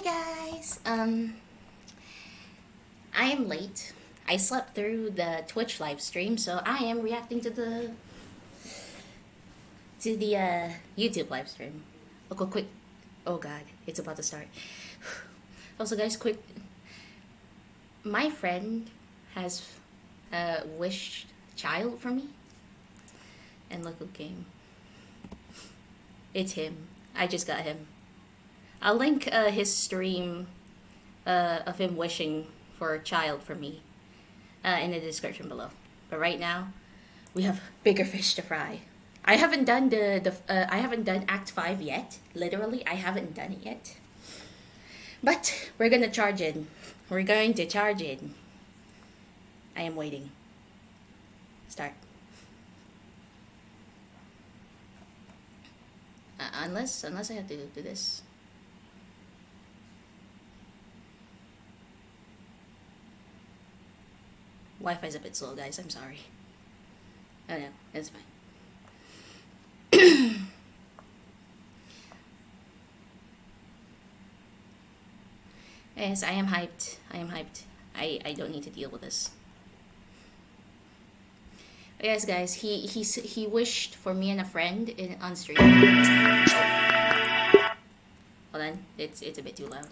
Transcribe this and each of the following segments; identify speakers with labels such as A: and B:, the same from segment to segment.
A: Hi guys. I am late. I slept through the Twitch live stream, so I am reacting to the YouTube live stream. Okay, quick. Oh god, it's about to start. Also, guys, quick. My friend has wished child for me, and look who came. It's him. I just got him. I'll link his stream of him wishing for a child for me in the description below. But right now, we have bigger fish to fry. I haven't done I haven't done Act 5 yet. Literally, I haven't done it yet. But we're gonna charge in. We're going to charge in. I am waiting. Start. Unless I have to do this. Wi-Fi's a bit slow, guys. I'm sorry. Oh no, it's fine. Yes, I am hyped. I am hyped. I don't need to deal with this. But yes, guys, he wished for me and a friend on stream. Hold on, it's a bit too loud.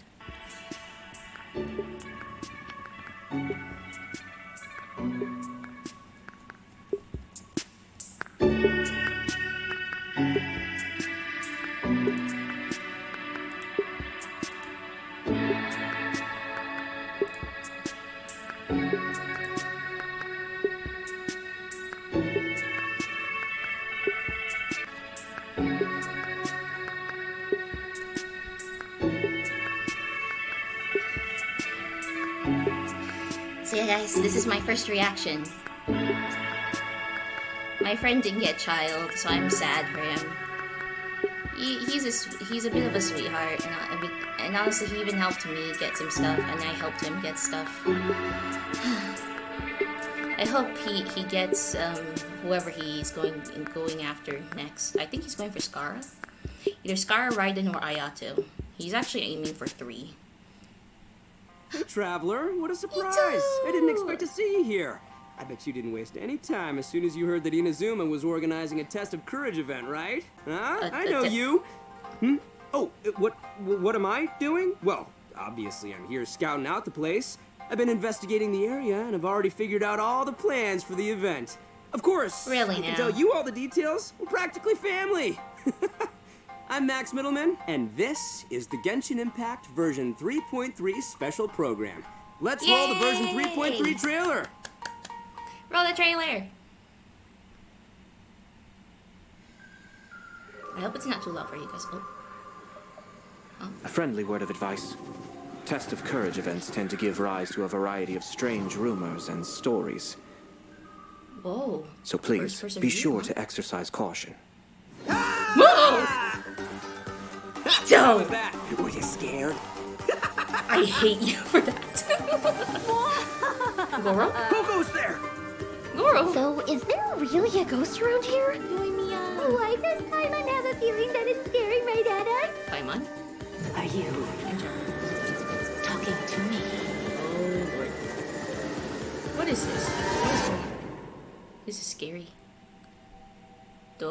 A: So yeah, guys, this is my first reaction. My friend didn't get child, so I'm sad for him. He's a bit of a sweetheart, and honestly, he even helped me get some stuff, and I helped him get stuff. I hope he gets whoever he's going after next. I think he's going for Skara. Either Skara, Raiden, or Ayato. He's actually aiming for 3.
B: Hey, Traveler, what a surprise! I didn't expect to see you here. I bet you didn't waste any time as soon as you heard that Inazuma was organizing a Test of Courage event, right? Huh? I know you! Oh, what am I doing? Well, obviously I'm here scouting out the place. I've been investigating the area and have already figured out all the plans for the event. Of course,
A: really
B: I can tell you all the details. We're practically family. I'm Max Middleman, and this is the Genshin Impact version 3.3 special program. Let's roll the version 3.3 trailer.
A: Roll the trailer. I hope it's not too loud for you guys. Oh.
C: A friendly word of advice. Test of Courage events tend to give rise to a variety of strange rumors and stories.
A: Whoa.
C: So please, be sure to exercise caution.
A: Whoa!
B: What was that? Were you scared?
A: I hate you for that. Goro?
B: Who goes there?
A: Goro?
D: So, is there really a ghost around here?
A: Paimon?
D: Why this time I have a feeling that it's staring right at us?
A: Paimon?
D: Are you talking to me?
A: Oh Lord. What is this? This is scary.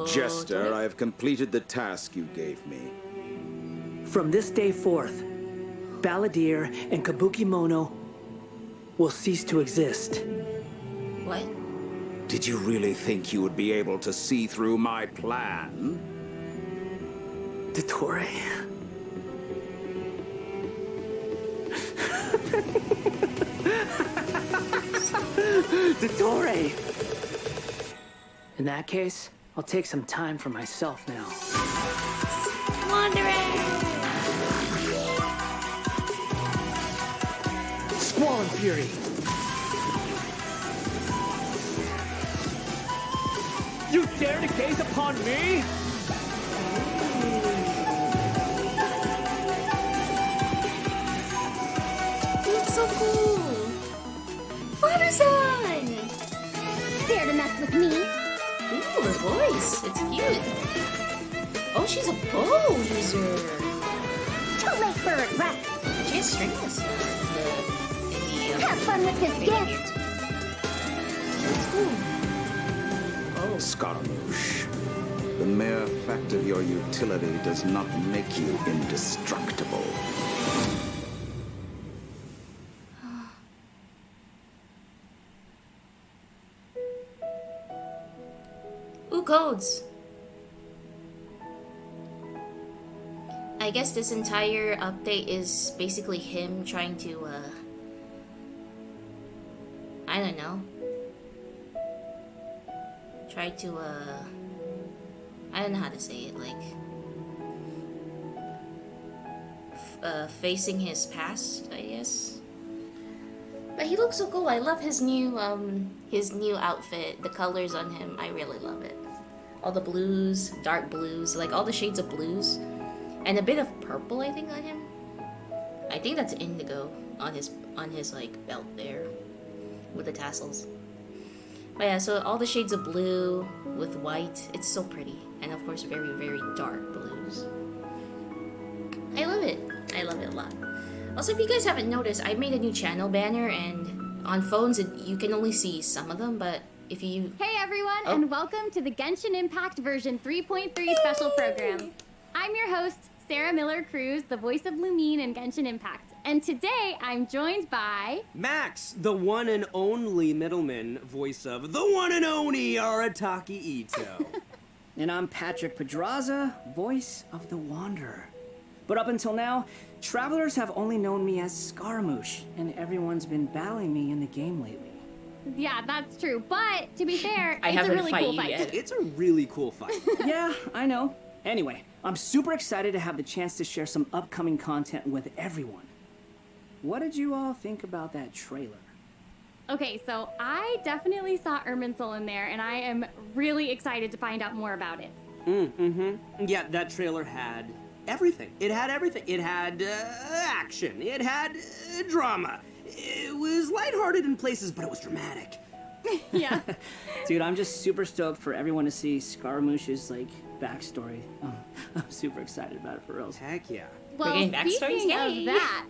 E: Jester, I have completed the task you gave me.
F: From this day forth, Balladeer and Kabukimono will cease to exist.
A: What?
E: Did you really think you would be able to see through my plan?
F: Dottore. Dottore! In that case, I'll take some time for myself now.
A: Wandering!
F: Squall and Fury! You dare to gaze upon me?
A: You look so cool! Father-son!
D: Dare to mess with me?
A: Ooh, her voice. It's cute. Oh, she's a bow user.
D: Too late for regrets.
A: She has strings.
D: Have fun with this gift.
E: Scaramouche, the mere fact of your utility does not make you indestructible.
A: Ooh, codes. I guess this entire update is basically him trying to, I don't know. Try to, I don't know how to say it, like, facing his past, I guess. But he looks so cool. I love his new outfit. The colors on him, I really love it. All the blues, dark blues, like all the shades of blues. And a bit of purple, I think, on him. I think that's indigo on his like belt there, with the tassels. But yeah, so all the shades of blue with white, it's so pretty, and of course very, very dark blues. I love it. I love it a lot. Also, if you guys haven't noticed, I made a new channel banner, and on phones you can only see some of them, but if you...
G: Hey everyone, and welcome to the Genshin Impact version 3.3 special program. I'm your host, Sarah Miller-Cruz, the voice of Lumine in Genshin Impact. And today, I'm joined by...
B: Max, the one and only middleman, voice of the one and only Arataki Ito.
F: And I'm Patrick Pedraza, voice of the Wanderer. But up until now, travelers have only known me as Scaramouche, and everyone's been battling me in the game lately.
G: Yeah, that's true. But, to be fair,
A: I
G: it's a
A: haven't
G: really
A: fight
G: cool
A: you
G: fight.
A: yet.
B: It's a really cool fight.
F: Yeah, I know. Anyway, I'm super excited to have the chance to share some upcoming content with everyone. What did you all think about that trailer?
G: Okay, so I definitely saw Irminsul in there, and I am really excited to find out more about it.
B: Yeah, that trailer had everything. It had everything. It had action. It had drama. It was lighthearted in places, but it was dramatic.
G: Yeah.
F: Dude, I'm just super stoked for everyone to see Scaramouche's, like, backstory. I'm super excited about it, for reals.
B: Heck yeah.
G: Well,
A: getting backstories?
G: speaking
A: Yay.
G: of that,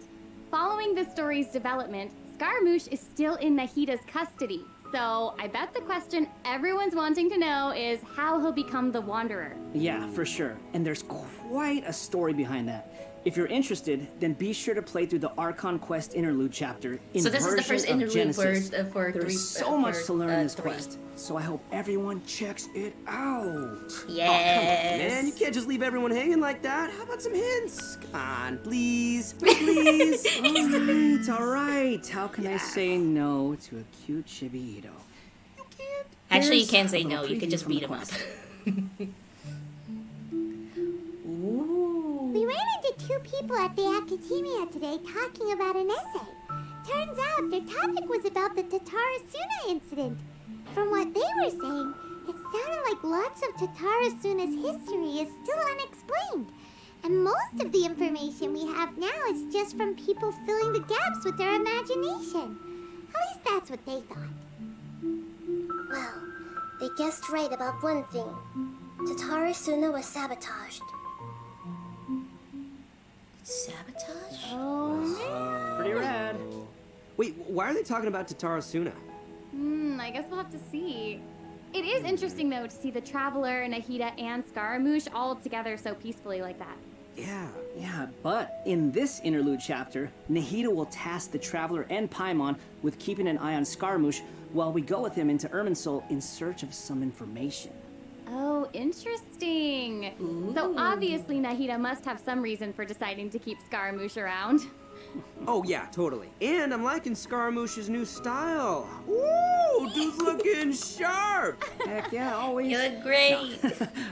G: following the story's development, Scaramouche is still in Nahida's custody. So I bet the question everyone's wanting to know is how he'll become the Wanderer.
F: Yeah, for sure. And there's quite a story behind that. If you're interested, then be sure to play through the Archon Quest interlude chapter in
A: So this is the first
F: Version of
A: interlude
F: Genesis.
A: for
F: There's so much to learn in this quest, so I hope everyone checks it out.
A: Yes.
B: Man, you can't just leave everyone hanging like that. How about some hints? Come on, please. Please.
F: All right. How can I say no to a cute chibi Ito?
B: You can't.
A: Actually, you
F: Here's
A: can't
F: a
A: say
F: little
A: no. You could
F: preview
A: just
F: from
A: beat
F: the
A: him up.
F: quest.
D: We ran into two people at the Academia today talking about an essay. Turns out their topic was about the Tatarasuna incident. From what they were saying, it sounded like lots of Tatarasuna's history is still unexplained. And most of the information we have now is just from people filling the gaps with their imagination. At least that's what they thought.
H: Well, they guessed right about one thing. Tatarasuna was sabotaged.
A: Sabotage?
G: Oh,
F: Pretty rad.
B: Wait, why are they talking about Tatarasuna?
G: I guess we'll have to see. It is interesting, though, to see the Traveler, Nahida, and Scaramouche all together so peacefully like that.
F: Yeah, but in this interlude chapter, Nahida will task the Traveler and Paimon with keeping an eye on Scaramouche while we go with him into Irminsul in search of some information.
G: Oh, interesting. So obviously Nahida must have some reason for deciding to keep Scaramouche around.
B: Oh, yeah, totally. And I'm liking Scaramouche's new style. Ooh, dude's looking sharp.
F: Heck yeah, always.
A: You look great.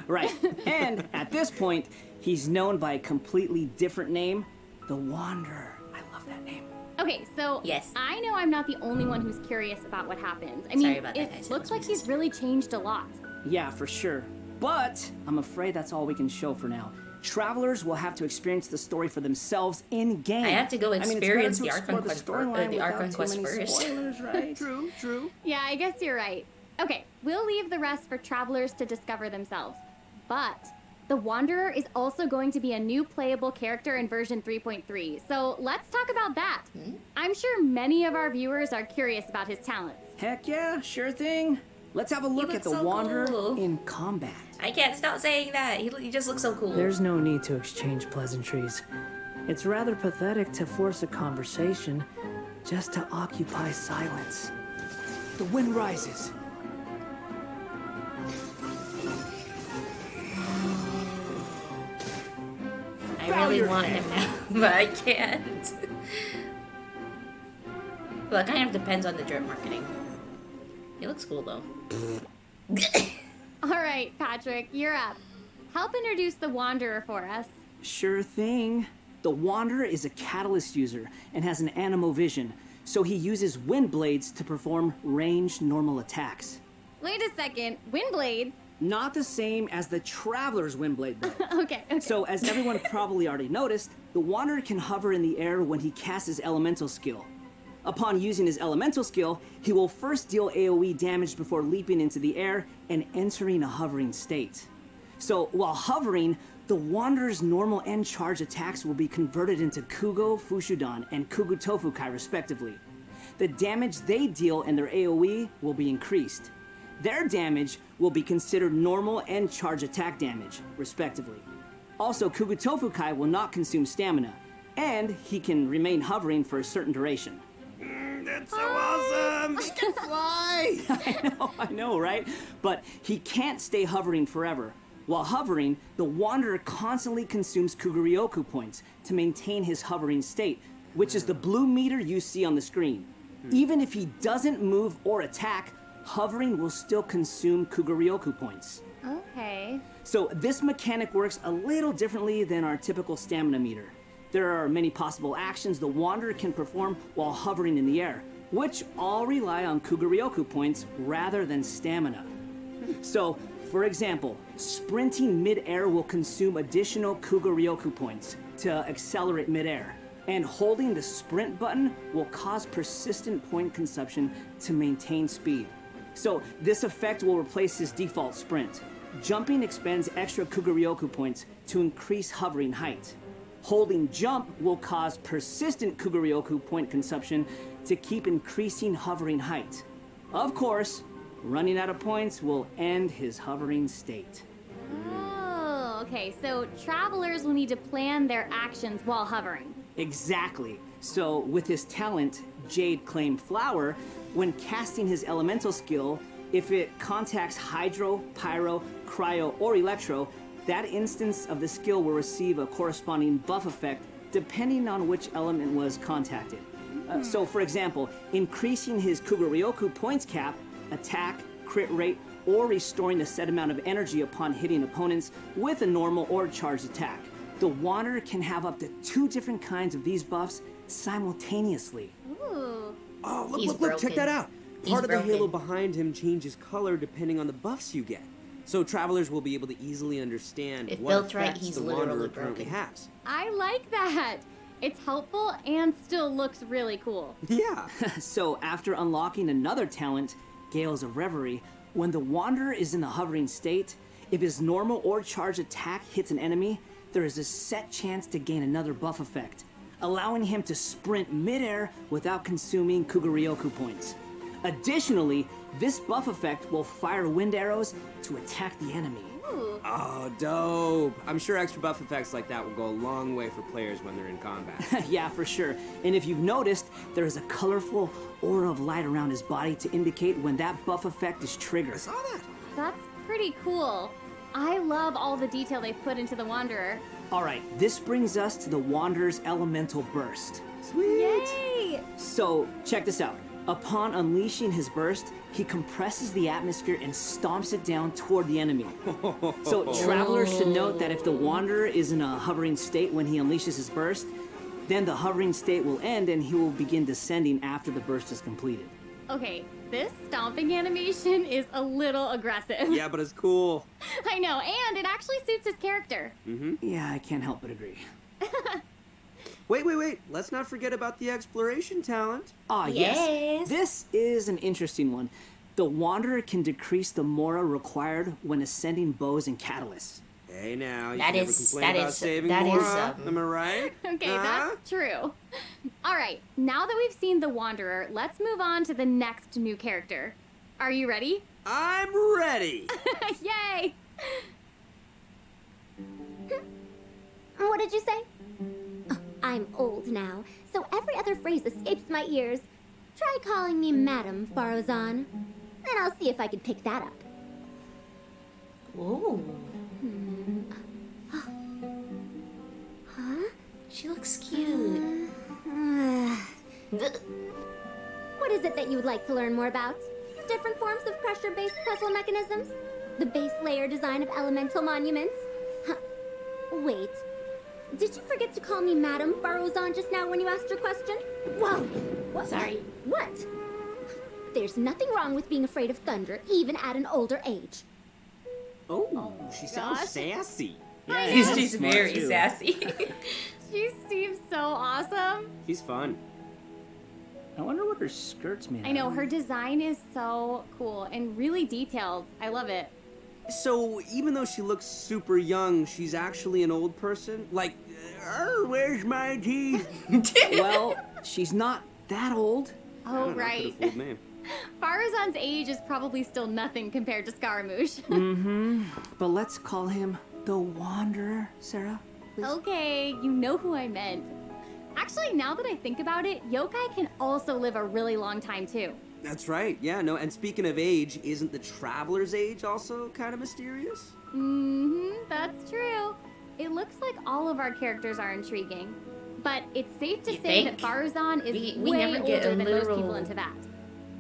F: Right. And at this point, he's known by a completely different name, the Wanderer. I love that name.
G: Okay, so
A: Yes.
G: I know I'm not the only one who's curious about what happened. I
A: Sorry
G: mean,
A: about that,
G: it
A: guys. It
G: looks
A: was
G: like he's really changed a lot.
F: Yeah, for sure. But I'm afraid that's all we can show for now. Travelers will have to experience the story for themselves in-game.
A: I have to go experience the
F: Archon
A: Archon Quest first.
F: Spoilers, right?
B: True.
G: Yeah, I guess you're right. Okay, we'll leave the rest for travelers to discover themselves. But The Wanderer is also going to be a new playable character in version 3.3, so let's talk about that. I'm sure many of our viewers are curious about his talents.
F: Heck yeah, sure thing. Let's have a look at
A: looks
F: the
A: so
F: Wanderer
A: cool.
F: in combat.
A: I can't stop saying that. He just looks so cool.
I: There's no need to exchange pleasantries. It's rather pathetic to force a conversation just to occupy silence. The wind rises.
A: I really want him now, but I can't. Well, it kind of depends on the drip marketing. He looks cool though.
G: All right, Patrick, you're up. Help introduce the Wanderer for us.
F: Sure thing. The Wanderer is a catalyst user and has an animo vision, so he uses wind blades to perform ranged normal attacks.
G: Wait a second, wind blades?
F: Not the same as the Traveler's wind blade, though.
G: Okay.
F: So, as everyone probably already noticed, the Wanderer can hover in the air when he casts his elemental skill. Upon using his elemental skill, he will first deal AoE damage before leaping into the air and entering a hovering state. So, while hovering, the Wanderer's normal and charge attacks will be converted into Kugo Fushudan and Kugu Tofukai respectively. The damage they deal and their AoE will be increased. Their damage will be considered normal and charge attack damage, respectively. Also, Kugu Tofukai will not consume stamina, and he can remain hovering for a certain duration.
B: That's so awesome! He can fly!
F: I know, right? But he can't stay hovering forever. While hovering, the Wanderer constantly consumes Kuguryoku points to maintain his hovering state, which is the blue meter you see on the screen. Even if he doesn't move or attack, hovering will still consume Kuguryoku points.
G: Okay.
F: So this mechanic works a little differently than our typical stamina meter. There are many possible actions the Wanderer can perform while hovering in the air, which all rely on Kuguryoku points rather than stamina. So, for example, sprinting mid-air will consume additional Kuguryoku points to accelerate mid-air, and holding the sprint button will cause persistent point consumption to maintain speed. So this effect will replace his default sprint. Jumping expends extra Kuguryoku points to increase hovering height. Holding jump will cause persistent Kuguryoku point consumption to keep increasing hovering height. Of course, running out of points will end his hovering state.
G: Oh, okay. So travelers will need to plan their actions while hovering.
F: Exactly. So with his talent, Jade Claim Flower, when casting his elemental skill, if it contacts Hydro, Pyro, Cryo, or Electro, that instance of the skill will receive a corresponding buff effect depending on which element was contacted. So for example, increasing his Kuguryoku points cap, attack, crit rate, or restoring a set amount of energy upon hitting opponents with a normal or charged attack. The Wanderer can have up to 2 different kinds of these buffs simultaneously.
G: Ooh.
B: Oh,
A: He's
B: look,
A: broken.
B: check that out.
A: He's
B: Part of the
A: broken.
B: halo behind him changes color depending on the buffs you get. So travelers will be able to easily understand
A: If
B: what
A: built right,
B: effects
A: he's
B: the
A: literally
B: Wanderer currently
A: broken.
B: has.
G: I like that. It's helpful and still looks really cool.
B: Yeah.
F: So after unlocking another talent, Gales of Reverie, when the Wanderer is in the hovering state, if his normal or charged attack hits an enemy, there is a set chance to gain another buff effect, allowing him to sprint midair without consuming Kuguryoku points. Additionally, this buff effect will fire wind arrows to attack the enemy.
G: Ooh.
B: Oh, dope. I'm sure extra buff effects like that will go a long way for players when they're in combat.
F: Yeah, for sure. And if you've noticed, there is a colorful aura of light around his body to indicate when that buff effect is triggered.
B: I saw that.
G: That's pretty cool. I love all the detail they've put into the Wanderer.
F: Alright, this brings us to the Wanderer's Elemental Burst.
B: Sweet.
G: Yay!
F: So, check this out. Upon unleashing his burst, he compresses the atmosphere and stomps it down toward the enemy. So, travelers should note that if the Wanderer is in a hovering state when he unleashes his burst, then the hovering state will end and he will begin descending after the burst is completed.
G: Okay, this stomping animation is a little aggressive.
B: Yeah, but it's cool.
G: I know, and it actually suits his character.
F: Yeah, I can't help but agree.
B: Wait. Let's not forget about the exploration talent.
F: Ah,
A: Yes.
F: yes. This is an interesting one. The Wanderer can decrease the mora required when ascending bows and catalysts.
B: Hey, now, you
A: That
B: never
A: is-
B: complain
A: that
B: about
A: is-
B: saving
A: that
B: more,
A: is,
B: huh? Am I right?
G: Okay,
B: Huh?
G: that's true. All right, now that we've seen the Wanderer, let's move on to the next new character. Are you ready?
B: I'm ready!
G: Yay!
H: What did you say? Oh, I'm old now, so every other phrase escapes my ears. Try calling me Madam Farozan, and I'll see if I can pick that up.
A: Ooh.
H: Huh?
A: She looks cute.
H: What is it that you would like to learn more about? Different forms of pressure-based puzzle mechanisms? The base layer design of elemental monuments? Huh. Wait. Did you forget to call me Madam Farozan just now when you asked your question? Whoa! What?
A: Sorry.
H: What? There's nothing wrong with being afraid of thunder, even at an older age.
B: Oh, she sounds
G: gosh.
B: sassy.
F: Yeah,
A: She's
F: smart,
A: very
F: too.
A: sassy.
G: She seems so awesome.
B: She's fun.
F: I wonder what her skirt's made
G: I know,
F: out of.
G: her design is so cool and really detailed. I love it.
B: So, even though she looks super young, she's actually an old person? Like, where's my teeth?
F: Well, she's not that old.
G: Oh, right.
B: Could've fooled me.
G: Farazan's age is probably still nothing compared to Scaramouche.
F: But let's call him the Wanderer, Sarah.
G: Okay, you know who I meant. Actually, now that I think about it, yokai can also live a really long time too.
B: That's right, yeah, no, and speaking of age, isn't the Traveler's age also kind of mysterious?
G: That's true. It looks like all of our characters are intriguing. But it's safe to
A: You
G: say that
A: think?
G: Farazan is
A: We
G: way
A: never get a
G: older than most
A: literal
G: people in Tibet.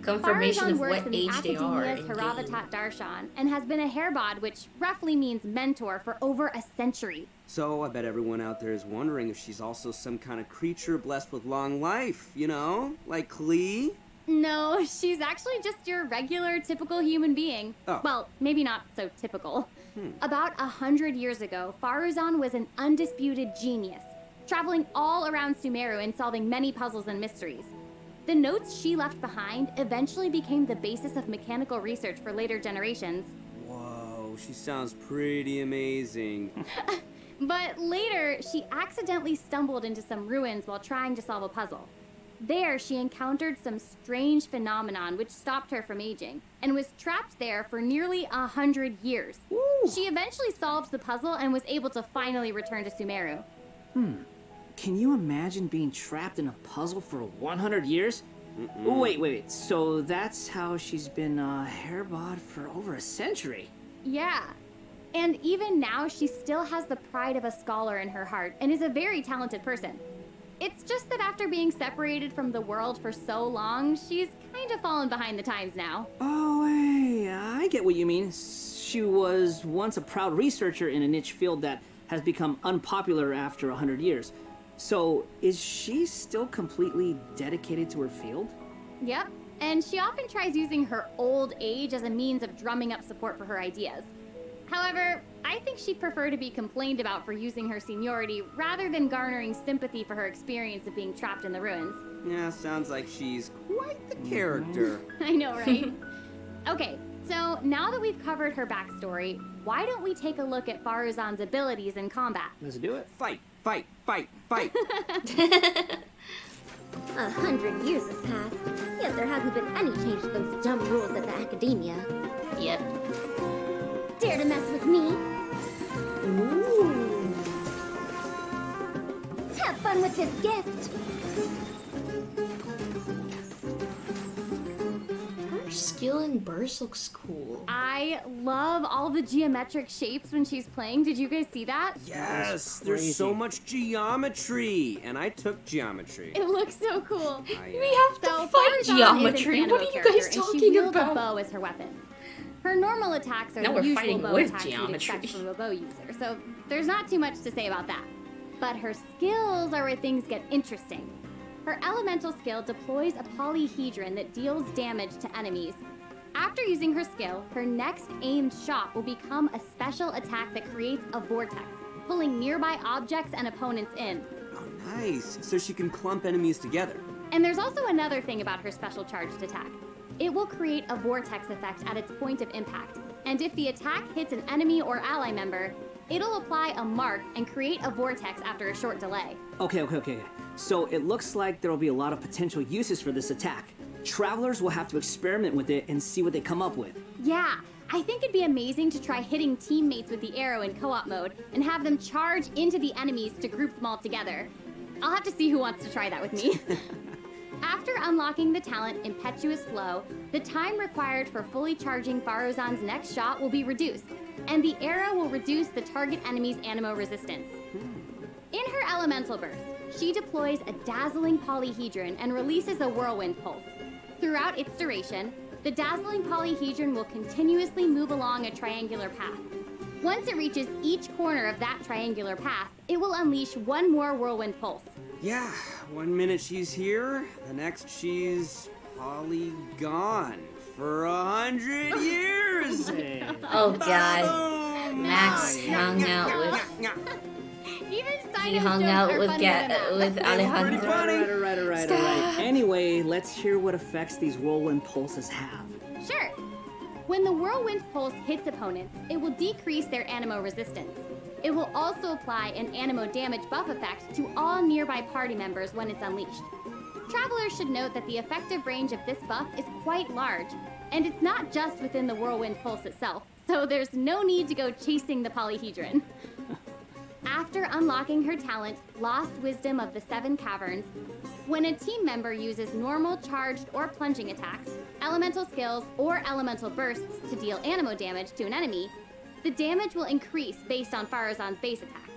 A: confirmation
G: Farazan
A: of
G: works
A: what
G: in the
A: age they are
G: Academia's
A: in game.
G: Haravatat Darshan and has been a hairbod, which roughly means mentor, for over a century.
B: So, I bet everyone out there is wondering if she's also some kind of creature blessed with long life, you know? Like Klee?
G: No, she's actually just your regular, typical human being.
B: Oh.
G: Well, maybe not so typical. About 100 years ago, Faruzan was an undisputed genius, traveling all around Sumeru and solving many puzzles and mysteries. The notes she left behind eventually became the basis of mechanical research for later generations.
B: Whoa, she sounds pretty amazing.
G: But later, she accidentally stumbled into some ruins while trying to solve a puzzle. There, she encountered some strange phenomenon which stopped her from aging, and was trapped there for nearly 100 years.
B: Woo.
G: She eventually solved the puzzle and was able to finally return to Sumeru.
F: Can you imagine being trapped in a puzzle for 100 years? Oh, wait. So that's how she's been hairbod for over a century.
G: Yeah. And even now, she still has the pride of a scholar in her heart and is a very talented person. It's just that after being separated from the world for so long, she's kind of fallen behind the times now.
F: Oh, hey, I get what you mean. She was once a proud researcher in a niche field that has become unpopular after 100 years. So, is she still completely dedicated to her field?
G: Yep. And she often tries using her old age as a means of drumming up support for her ideas. However, I think she'd prefer to be complained about for using her seniority rather than garnering sympathy for her experience of being trapped in the ruins.
B: Yeah, sounds like she's quite the character.
G: I know, right? Okay, so now that we've covered her backstory, why don't we take a look at Faruzan's abilities in combat?
F: Let's do it.
B: Fight!
H: 100 years have passed, yet there hasn't been any change to those dumb rules at the Academia.
A: Yep.
H: Dare to mess with me?
A: Ooh.
H: Have fun with this gift!
A: Her skill in burst looks cool.
G: I love all the geometric shapes when she's playing. Did you guys see that?
B: Yes,
F: crazy.
B: there's so much geometry, and I took geometry.
G: It looks so cool.
A: We have to
G: So
A: fight
G: Faruzan is an
A: geometry.
G: anime
A: What are you
G: character,
A: guys
G: and she
A: talking
G: wields
A: about?
G: a bow as her weapon. Her normal attacks are
A: Now
G: the
A: we're
G: usual
A: fighting
G: bow
A: with
G: attacks you'd
A: geometry.
G: expect from a bow user, so there's not too much to say about that. But her skills are where things get interesting. Her elemental skill deploys a polyhedron that deals damage to enemies. After using her skill, her next aimed shot will become a special attack that creates a vortex, pulling nearby objects and opponents in.
B: Oh, nice. So she can clump enemies together.
G: And there's also another thing about her special charged attack. It will create a vortex effect at its point of impact, and if the attack hits an enemy or ally member, It'll apply a mark and create a vortex after a short delay.
F: Okay. So it looks like there'll be a lot of potential uses for this attack. Travelers will have to experiment with it and see what they come up with.
G: Yeah, I think it'd be amazing to try hitting teammates with the arrow in co-op mode and have them charge into the enemies to group them all together. I'll have to see who wants to try that with me. After unlocking the talent Impetuous Flow, the time required for fully charging Faruzan's next shot will be reduced, and the arrow will reduce the target enemy's animo resistance. In her elemental burst, she deploys a dazzling polyhedron and releases a whirlwind pulse. Throughout its duration, the dazzling polyhedron will continuously move along a triangular path. Once it reaches each corner of that triangular path, it will unleash one more whirlwind pulse.
B: Yeah, 1 minute she's here, the next she's gone for 100 years.
A: Oh God. Max hung out with.
G: Even
A: He hung out with Alejandro.
F: All right. Anyway, let's hear what effects these whirlwind pulses have.
G: Sure. When the whirlwind pulse hits opponents, it will decrease their animo resistance. It will also apply an animo damage buff effect to all nearby party members when it's unleashed. Travelers should note that the effective range of this buff is quite large, and it's not just within the whirlwind pulse itself, so there's no need to go chasing the polyhedron. After unlocking her talent, Lost Wisdom of the Seven Caverns, when a team member uses normal, charged, or plunging attacks, elemental skills, or elemental bursts to deal animo damage to an enemy, the damage will increase based on Faruzan's base attack.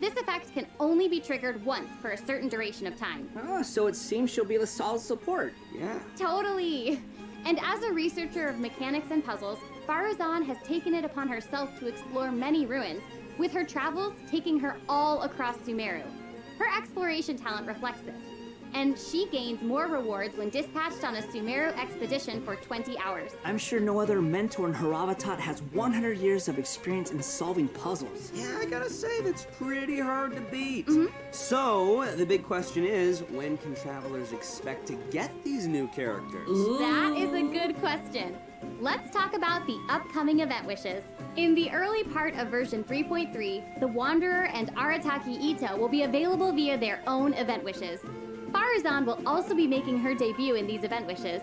G: This effect can only be triggered once for a certain duration of time.
F: Oh, so it seems she'll be the solid support.
B: Yeah.
G: Totally! And as a researcher of mechanics and puzzles, Faruzan has taken it upon herself to explore many ruins, with her travels taking her all across Sumeru. Her exploration talent reflects this, and she gains more rewards when dispatched on a Sumeru expedition for 20 hours.
F: I'm sure no other mentor in Haravatat has 100 years of experience in solving puzzles.
B: Yeah, I gotta say, that's pretty hard to beat. So, the big question is, when can travelers expect to get these new characters?
G: That is a good question. Let's talk about the upcoming event wishes. In the early part of version 3.3, the Wanderer and Arataki Ito will be available via their own event wishes. Faruzan will also be making her debut in these event wishes.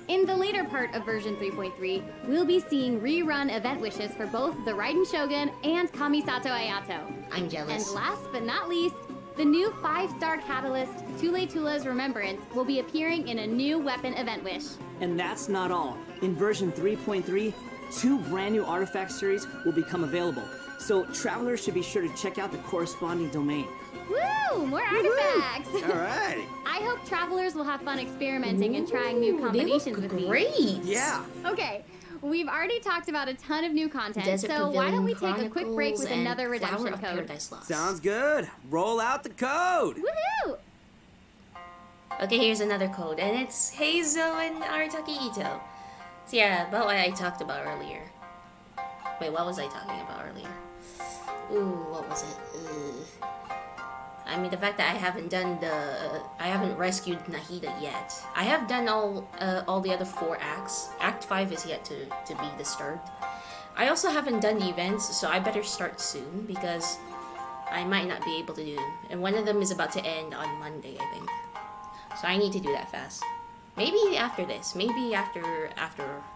G: In the later part of version 3.3, we'll be seeing rerun event wishes for both the Raiden Shogun and Kamisato Ayato.
A: I'm jealous.
G: And last but not least, the new 5-star catalyst, Tule Tula's Remembrance, will be appearing in a new weapon event wish.
F: And that's not all. In version 3.3, 2 brand new artifact series will become available. So travelers should be sure to check out the corresponding domain.
G: Woo! More artifacts!
B: All right.
G: I hope travelers will have fun experimenting and trying new combinations with these.
A: Great.
B: Yeah.
G: Okay, we've already talked about a ton of new content,
A: Desert
G: so why don't we
A: Pavilion
G: take a quick break with
A: Chronicles and
G: another redemption
A: Flower of
G: code?
A: Paradise Lost.
B: Sounds good. Roll out the code.
G: Woohoo!
A: Okay, here's another code, and it's Heizo and Arataki Ito. So yeah, about what I talked about earlier. Wait, what was I talking about earlier? Ooh, what was it? I mean, the fact that I haven't rescued Nahida yet. I have done all the other 4 acts. Act 5 is yet to be disturbed. I also haven't done the events, so I better start soon, because I might not be able to do them. And one of them is about to end on Monday, I think. So I need to do that fast. Maybe after this. Maybe after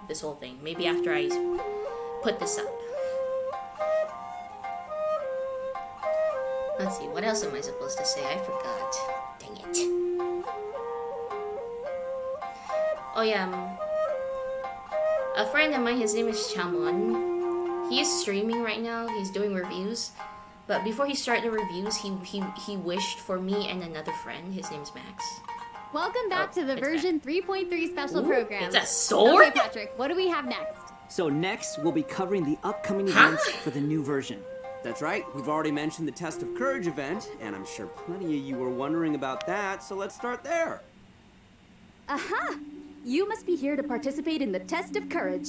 A: this whole thing. Maybe after I put this up. Let's see, what else am I supposed to say? I forgot. Dang it. Oh yeah, a friend of mine, his name is Chamon. He is streaming right now. He's doing reviews. But before he started the reviews, he wished for me and another friend. His name's Max.
G: Welcome back to the version 3.3 special program.
A: It's a sword?
G: Okay, Patrick, what do we have next?
F: So next, we'll be covering the upcoming events for the new version.
B: That's right. We've already mentioned the Test of Courage event, and I'm sure plenty of you were wondering about that, so let's start there.
J: Aha! You must be here to participate in the Test of Courage.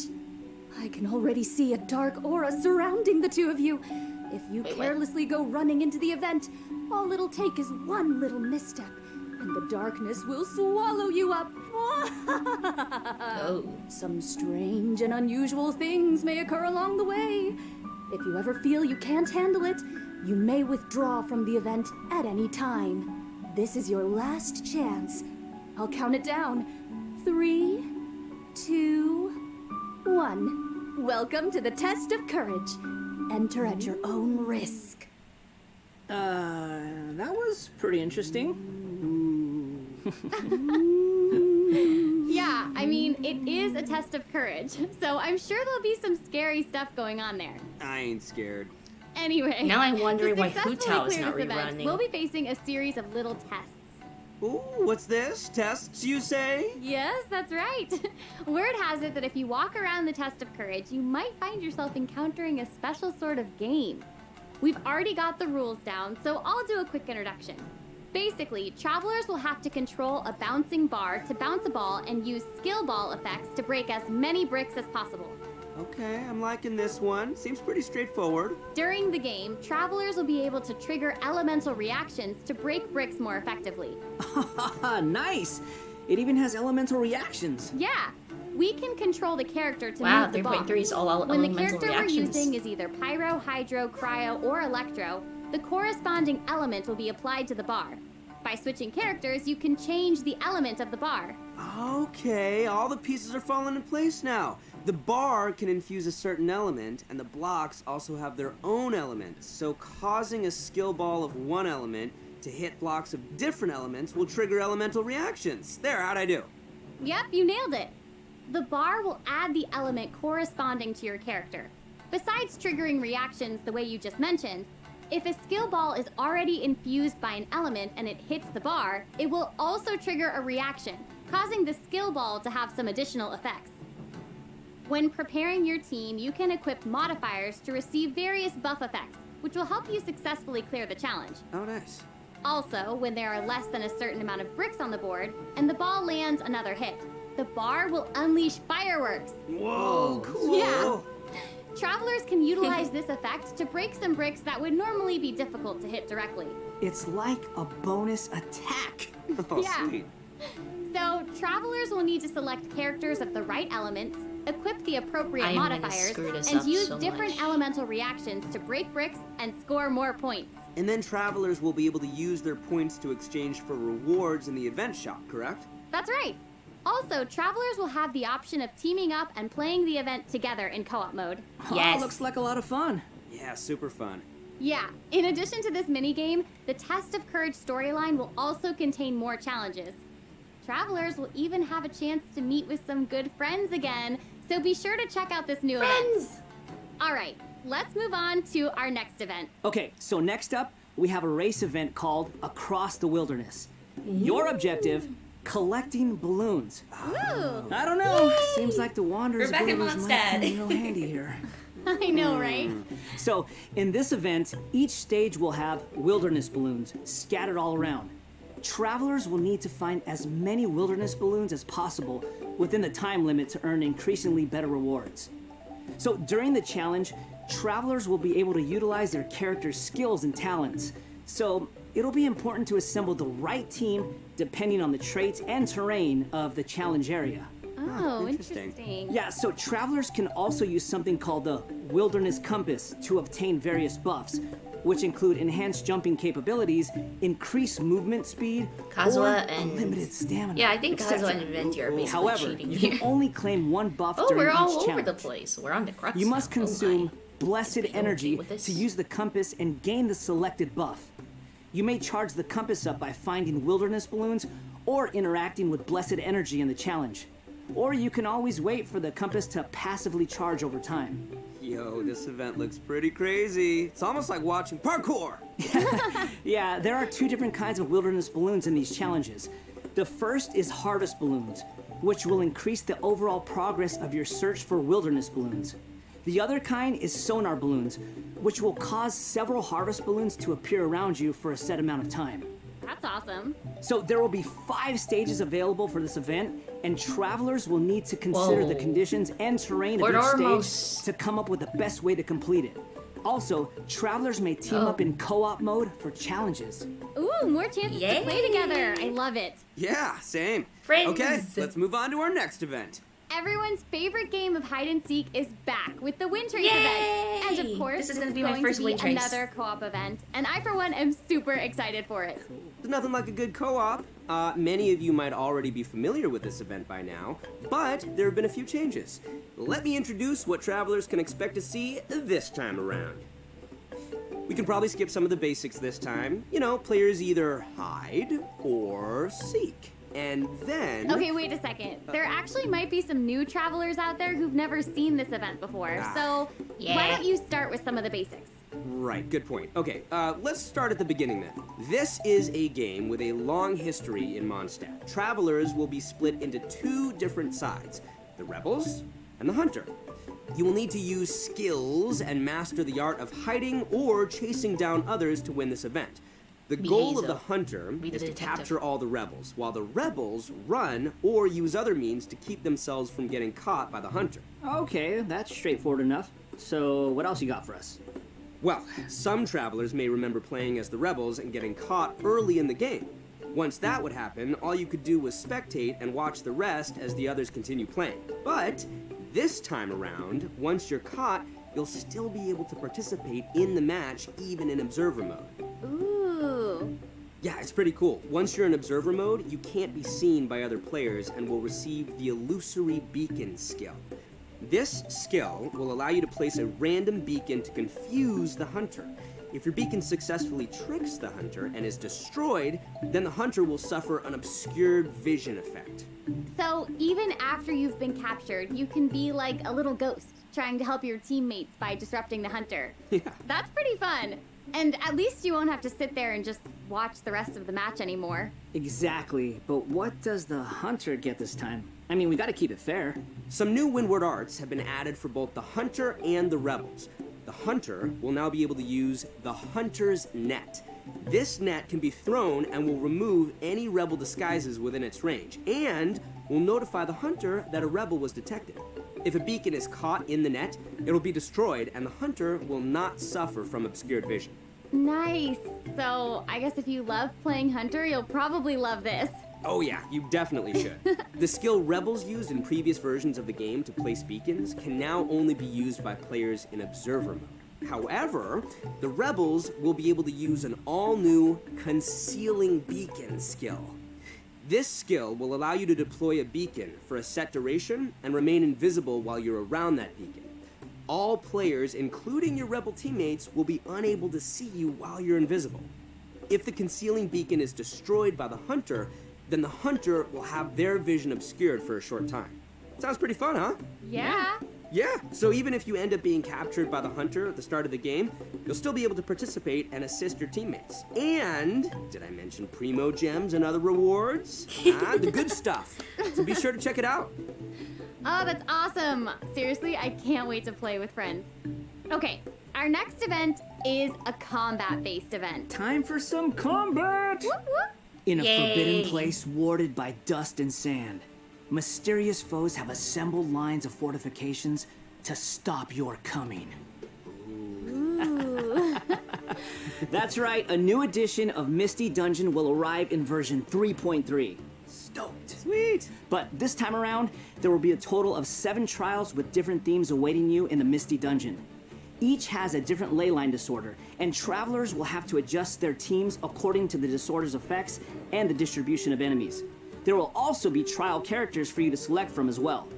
J: I can already see a dark aura surrounding the two of you. If you carelessly go running into the event, all it'll take is one little misstep, and the darkness will swallow you up.
A: Oh.
J: Some strange and unusual things may occur along the way. If you ever feel you can't handle it, you may withdraw from the event at any time. This is your last chance. I'll count it down. 3, 2, 1. Welcome to the test of courage. Enter at your own risk.
F: That was pretty interesting.
G: Yeah, I mean, it is a test of courage, so I'm sure there'll be some scary stuff going on there.
B: I ain't scared.
G: Anyway,
A: Now I'm wondering
G: to
A: why
G: successfully
A: Hu-Tao is
G: clear
A: not
G: this event,
A: rerunning.
G: we'll be facing a series of little tests.
B: Ooh, what's this? Tests, you say?
G: Yes, that's right. Word has it that if you walk around the test of courage, you might find yourself encountering a special sort of game. We've already got the rules down, so I'll do a quick introduction. Basically, travelers will have to control a bouncing bar to bounce a ball and use skill ball effects to break as many bricks as possible.
B: Okay, I'm liking this one. Seems pretty straightforward.
G: During the game, travelers will be able to trigger elemental reactions to break bricks more effectively.
F: Nice! It even has elemental reactions.
G: Yeah, we can control the character to
A: Wow,
G: move the bomb.
A: 3.3 is all
G: When the
A: elemental
G: character
A: reactions.
G: we're using is either pyro, hydro, cryo, or electro, the corresponding element will be applied to the bar. By switching characters, you can change the element of the bar.
B: Okay, all the pieces are falling in place now. The bar can infuse a certain element, and the blocks also have their own elements, so causing a skill ball of one element to hit blocks of different elements will trigger elemental reactions. There, how'd I do?
G: Yep, you nailed it. The bar will add the element corresponding to your character. Besides triggering reactions the way you just mentioned, if a skill ball is already infused by an element and it hits the bar, it will also trigger a reaction, causing the skill ball to have some additional effects. When preparing your team, you can equip modifiers to receive various buff effects, which will help you successfully clear the challenge.
B: Oh, nice.
G: Also, when there are less than a certain amount of bricks on the board, and the ball lands another hit, the bar will unleash fireworks.
B: Whoa, cool.
G: Yeah. Travelers can utilize this effect to break some bricks that would normally be difficult to hit directly.
F: It's like a bonus attack.
B: Oh,
G: Yeah.
B: sweet.
G: So, travelers will need to select characters of the right elements, equip the appropriate
A: I am gonna
G: modifiers,
A: screw this
G: and
A: up
G: use
A: so
G: different
A: much.
G: elemental reactions to break bricks and score more points.
B: And then travelers will be able to use their points to exchange for rewards in the event shop, correct?
G: That's right. Also, travelers will have the option of teaming up and playing the event together in co-op mode.
A: Yes.
F: Oh, looks like a lot of fun.
B: Yeah, super fun.
G: Yeah, in addition to this minigame, the Test of Courage storyline will also contain more challenges. Travelers will even have a chance to meet with some good friends again, so be sure to check out this new event. All right, let's move on to our next event.
F: Okay, so next up, we have a race event called Across the Wilderness. Your objective, collecting balloons.
G: Woo!
F: I don't know. Seems like the Wanderer's
A: Rebecca
F: abilities might
A: Mondstadt.
F: come in real handy here.
G: I know, right?
F: So, in this event, each stage will have wilderness balloons scattered all around. Travelers will need to find as many wilderness balloons as possible within the time limit to earn increasingly better rewards. So, during the challenge, travelers will be able to utilize their character's skills and talents. So, it'll be important to assemble the right team depending on the traits and terrain of the challenge area.
G: Oh,
B: interesting.
G: interesting.
F: Yeah, so travelers can also use something called the Wilderness Compass to obtain various buffs, which include enhanced jumping capabilities, increased movement speed,
A: Kazuha
F: or
A: and-
F: unlimited stamina.
A: Yeah, I think
F: etc.
A: Kazuha and Venti are basically
F: However,
A: cheating
F: you
A: here.
F: can only claim one buff
A: Oh,
F: during
A: we're all
F: each
A: over
F: challenge.
A: the place. We're on the crux
F: You must
A: now. Oh
F: consume
A: my.
F: blessed
A: Be okay
F: energy
A: with this.
F: to use the compass and gain the selected buff. You may charge the compass up by finding wilderness balloons or interacting with blessed energy in the challenge. Or you can always wait for the compass to passively charge over time.
B: Yo, this event looks pretty crazy. It's almost like watching parkour.
F: Yeah, there are two different kinds of wilderness balloons in these challenges. The first is harvest balloons, which will increase the overall progress of your search for wilderness balloons. The other kind is sonar balloons, which will cause several harvest balloons to appear around you for a set amount of time.
G: That's awesome.
F: So there will be 5 stages available for this event, and travelers will need to consider the
A: Whoa.
F: conditions and terrain of
A: We're
F: each stage
A: almost-
F: to come up with the best way to complete it. Also, travelers may team up in co-op mode for challenges.
G: Ooh, more chances to play
A: Yay.
G: together. I love it.
B: Yeah, same.
A: Friends.
B: Okay, let's move on to our next event.
G: Everyone's favorite game of hide and seek is back with the Wind Trace
A: Yay!
G: event. And of course,
A: This is
G: going
A: gonna be my first Wind Trace.
G: another co-op event. And I, for one, am super excited for it.
B: There's nothing like a good co-op. Many of you might already be familiar with this event by now, but there have been a few changes. Let me introduce what travelers can expect to see this time around. We can probably skip some of the basics this time. You know, players either hide or seek. And then...
G: Okay, wait a second. There actually might be some new travelers out there who've never seen this event before. So why don't you start with some of the basics?
B: Right, good point. Okay, let's start at the beginning then. This is a game with a long history in Mondstadt. Travelers will be split into two different sides, the Rebels and the Hunter. You will need to use skills and master the art of hiding or chasing down others to win this event. The goal of the Hunter is to capture all the Rebels, while the Rebels run or use other means to keep themselves from getting caught by the Hunter.
F: Okay, that's straightforward enough. So, what else you got for us?
B: Well, some travelers may remember playing as the Rebels and getting caught early in the game. Once that would happen, all you could do was spectate and watch the rest as the others continue playing. But this time around, once you're caught, you'll still be able to participate in the match even in observer mode.
G: Ooh.
B: Yeah, it's pretty cool. Once you're in observer mode, you can't be seen by other players and will receive the illusory beacon skill. This skill will allow you to place a random beacon to confuse the Hunter. If your beacon successfully tricks the Hunter and is destroyed, then the Hunter will suffer an obscured vision effect.
G: So even after you've been captured, you can be like a little ghost, trying to help your teammates by disrupting the Hunter.
B: Yeah.
G: That's pretty fun. And at least you won't have to sit there and just watch the rest of the match anymore.
F: Exactly, but what does the Hunter get this time? I mean, we gotta keep it fair.
B: Some new Windward arts have been added for both the Hunter and the Rebels. The Hunter will now be able to use the Hunter's Net. This net can be thrown and will remove any Rebel disguises within its range, and will notify the Hunter that a Rebel was detected. If a beacon is caught in the net, it'll be destroyed, and the Hunter will not suffer from obscured vision.
G: Nice. So I guess if you love playing Hunter, you'll probably love this.
B: Oh yeah, you definitely should. The skill Rebels used in previous versions of the game to place beacons can now only be used by players in observer mode. However, the Rebels will be able to use an all-new Concealing Beacon skill. This skill will allow you to deploy a beacon for a set duration and remain invisible while you're around that beacon. All players, including your Rebel teammates, will be unable to see you while you're invisible. If the Concealing Beacon is destroyed by the Hunter, then the Hunter will have their vision obscured for a short time. Sounds pretty fun, huh?
G: Yeah.
B: Yeah, so even if you end up being captured by the Hunter at the start of the game, you'll still be able to participate and assist your teammates. And, did I mention Primo Gems and other rewards? The good stuff. So be sure to check it out.
G: Oh, that's awesome. Seriously, I can't wait to play with friends. Okay, our next event is a combat-based event.
F: Time for some combat!
G: Whoop, whoop.
F: In a
A: Yay.
F: forbidden place warded by dust and sand, mysterious foes have assembled lines of fortifications to stop your coming.
G: Ooh.
F: That's right, a new edition of Misty Dungeon will arrive in version 3.3. Stoked.
B: Sweet.
F: But this time around, there will be a total of 7 trials with different themes awaiting you in the Misty Dungeon. Each has a different leyline disorder, and travelers will have to adjust their teams according to the disorder's effects and the distribution of enemies. There will also be trial characters for you to select from as well.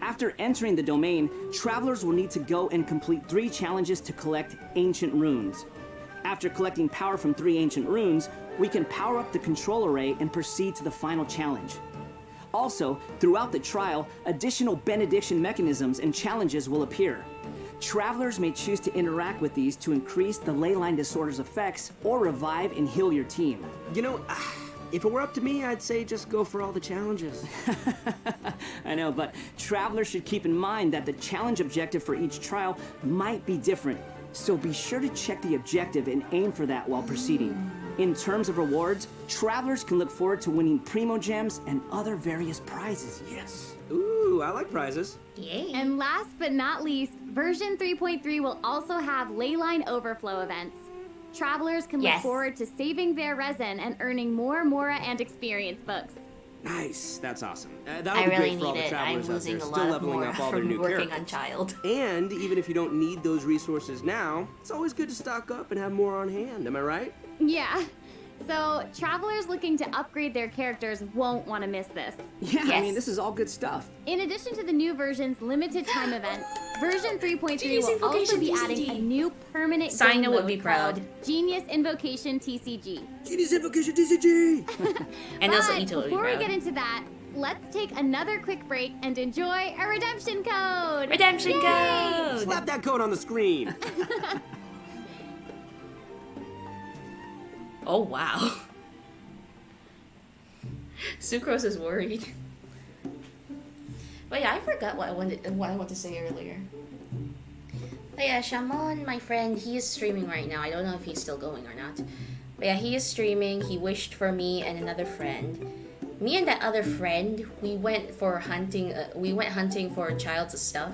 F: After entering the domain, travelers will need to go and complete 3 challenges to collect ancient runes. After collecting power from 3 ancient runes, we can power up the control array and proceed to the final challenge. Also, throughout the trial, additional benediction mechanisms and challenges will appear. Travelers may choose to interact with these to increase the leyline disorder's effects or revive and heal your team.
B: You know, if it were up to me, I'd say just go for all the challenges.
F: I know, but travelers should keep in mind that the challenge objective for each trial might be different, so be sure to check the objective and aim for that while proceeding. In terms of rewards, travelers can look forward to winning Primo Gems and other various prizes. Yes.
B: Ooh, I like prizes.
A: Yay.
G: And last but not least, version 3.3 will also have leyline overflow events. Travelers can look
A: Yes.
G: forward to saving their resin and earning more Mora and experience books.
B: Nice. That's awesome. That would
A: I
B: be
A: really
B: great for all
A: need
B: the
A: it. I'm
B: travelers out there
A: losing a
B: still
A: lot
B: leveling
A: more
B: up all their
A: from
B: new
A: working on
B: characters.
A: Childe.
B: And even if you don't need those resources now, it's always good to stock up and have more on hand. Am I right?
G: Yeah. So, travelers looking to upgrade their characters won't want to miss this.
F: Yeah, I
A: Yes.
F: mean, this is all good stuff.
G: In addition to the new version's limited time events, version 3.3
A: Genius
G: will also
A: Invocation
G: be
A: TCG.
G: adding a new permanent
A: Sina
G: game
A: would
G: mode
A: be proud.
G: called Genius Invocation TCG.
B: Genius Invocation TCG!
A: And also
G: But
A: Ito would be
G: before we
A: proud.
G: get into that, let's take another quick break and enjoy a redemption code.
A: Redemption
G: Yay!
A: code!
B: Slap that code on the screen!
A: Oh, wow. Sucrose is worried. But yeah, I forgot what I wanted to say earlier. But yeah, Chamon, my friend, he is streaming right now. I don't know if he's still going or not. But yeah, he is streaming. He wished for me and another friend. Me and that other friend, we went for hunting. We went hunting for Childe's stuff.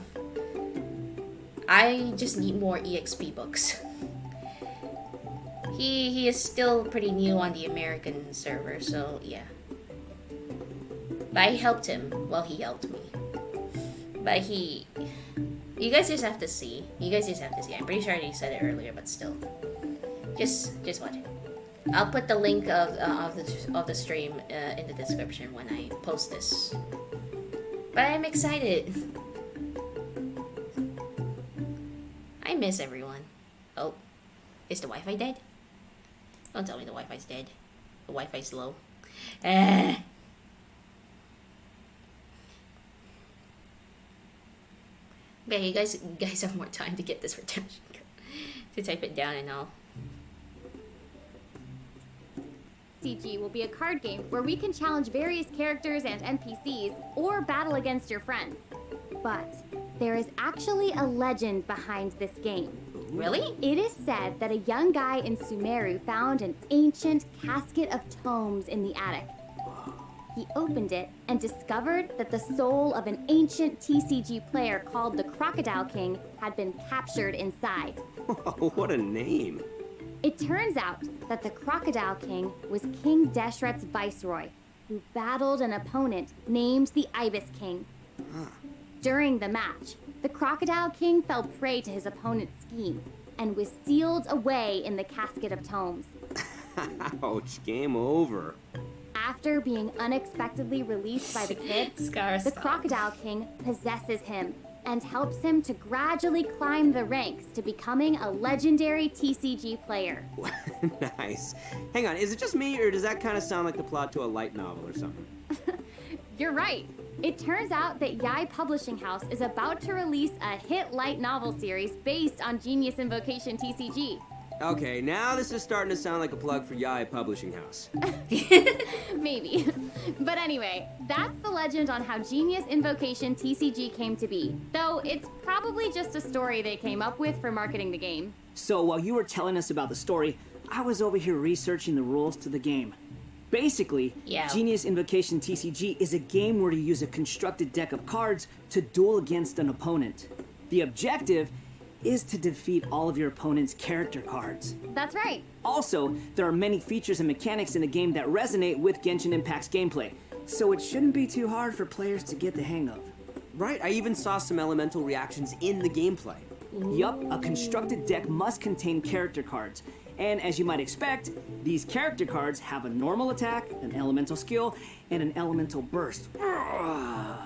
A: I just need more EXP books. He is still pretty new on the American server, so yeah. But I helped him. Well, he helped me. But you guys just have to see. You guys just have to see. I'm pretty sure I already said it earlier, but still. Just watch it. I'll put the link of the stream in the description when I post this. But I'm excited. I miss everyone. Oh, is the Wi-Fi dead? Don't tell me the Wi-Fi's dead. The Wi-Fi's low. Okay, you guys have more time to get this redemption code. To type it down and all.
G: TCG will be a card game where we can challenge various characters and NPCs or battle against your friends. But there is actually a legend behind this game.
A: Really?
G: It is said that a young guy in Sumeru found an ancient casket of tomes in the attic. He opened it and discovered that the soul of an ancient TCG player called the Crocodile King had been captured inside.
B: Oh, what a name.
G: It turns out that the Crocodile King was King Deshret's viceroy, who battled an opponent named the Ibis King. During the match, the Crocodile King fell prey to his opponent's scheme and was sealed away in the casket of tomes.
B: Ouch, game over.
G: After being unexpectedly released by the kid, the Crocodile King possesses him and helps him to gradually climb the ranks to becoming a legendary TCG player.
B: Nice. Hang on, is it just me, or does that kind of sound like the plot to a light novel or something?
G: You're right. It turns out that Yai Publishing House is about to release a hit light novel series based on Genius Invocation TCG.
B: Okay, now this is starting to sound like a plug for Yai Publishing House.
G: Maybe. But anyway, that's the legend on how Genius Invocation TCG came to be. Though it's probably just a story they came up with for marketing the game.
F: So while you were telling us about the story, I was over here researching the rules to the game. Basically,
A: Yeah.
F: Genius Invocation TCG is a game where you use a constructed deck of cards to duel against an opponent. The objective is to defeat all of your opponent's character cards.
G: That's right.
F: Also, there are many features and mechanics in the game that resonate with Genshin Impact's gameplay, so it shouldn't be too hard for players to get the hang of.
B: Right, I even saw some elemental reactions in the gameplay.
F: Yup, a constructed deck must contain character cards. And as you might expect, these character cards have a normal attack, an elemental skill, and an elemental burst.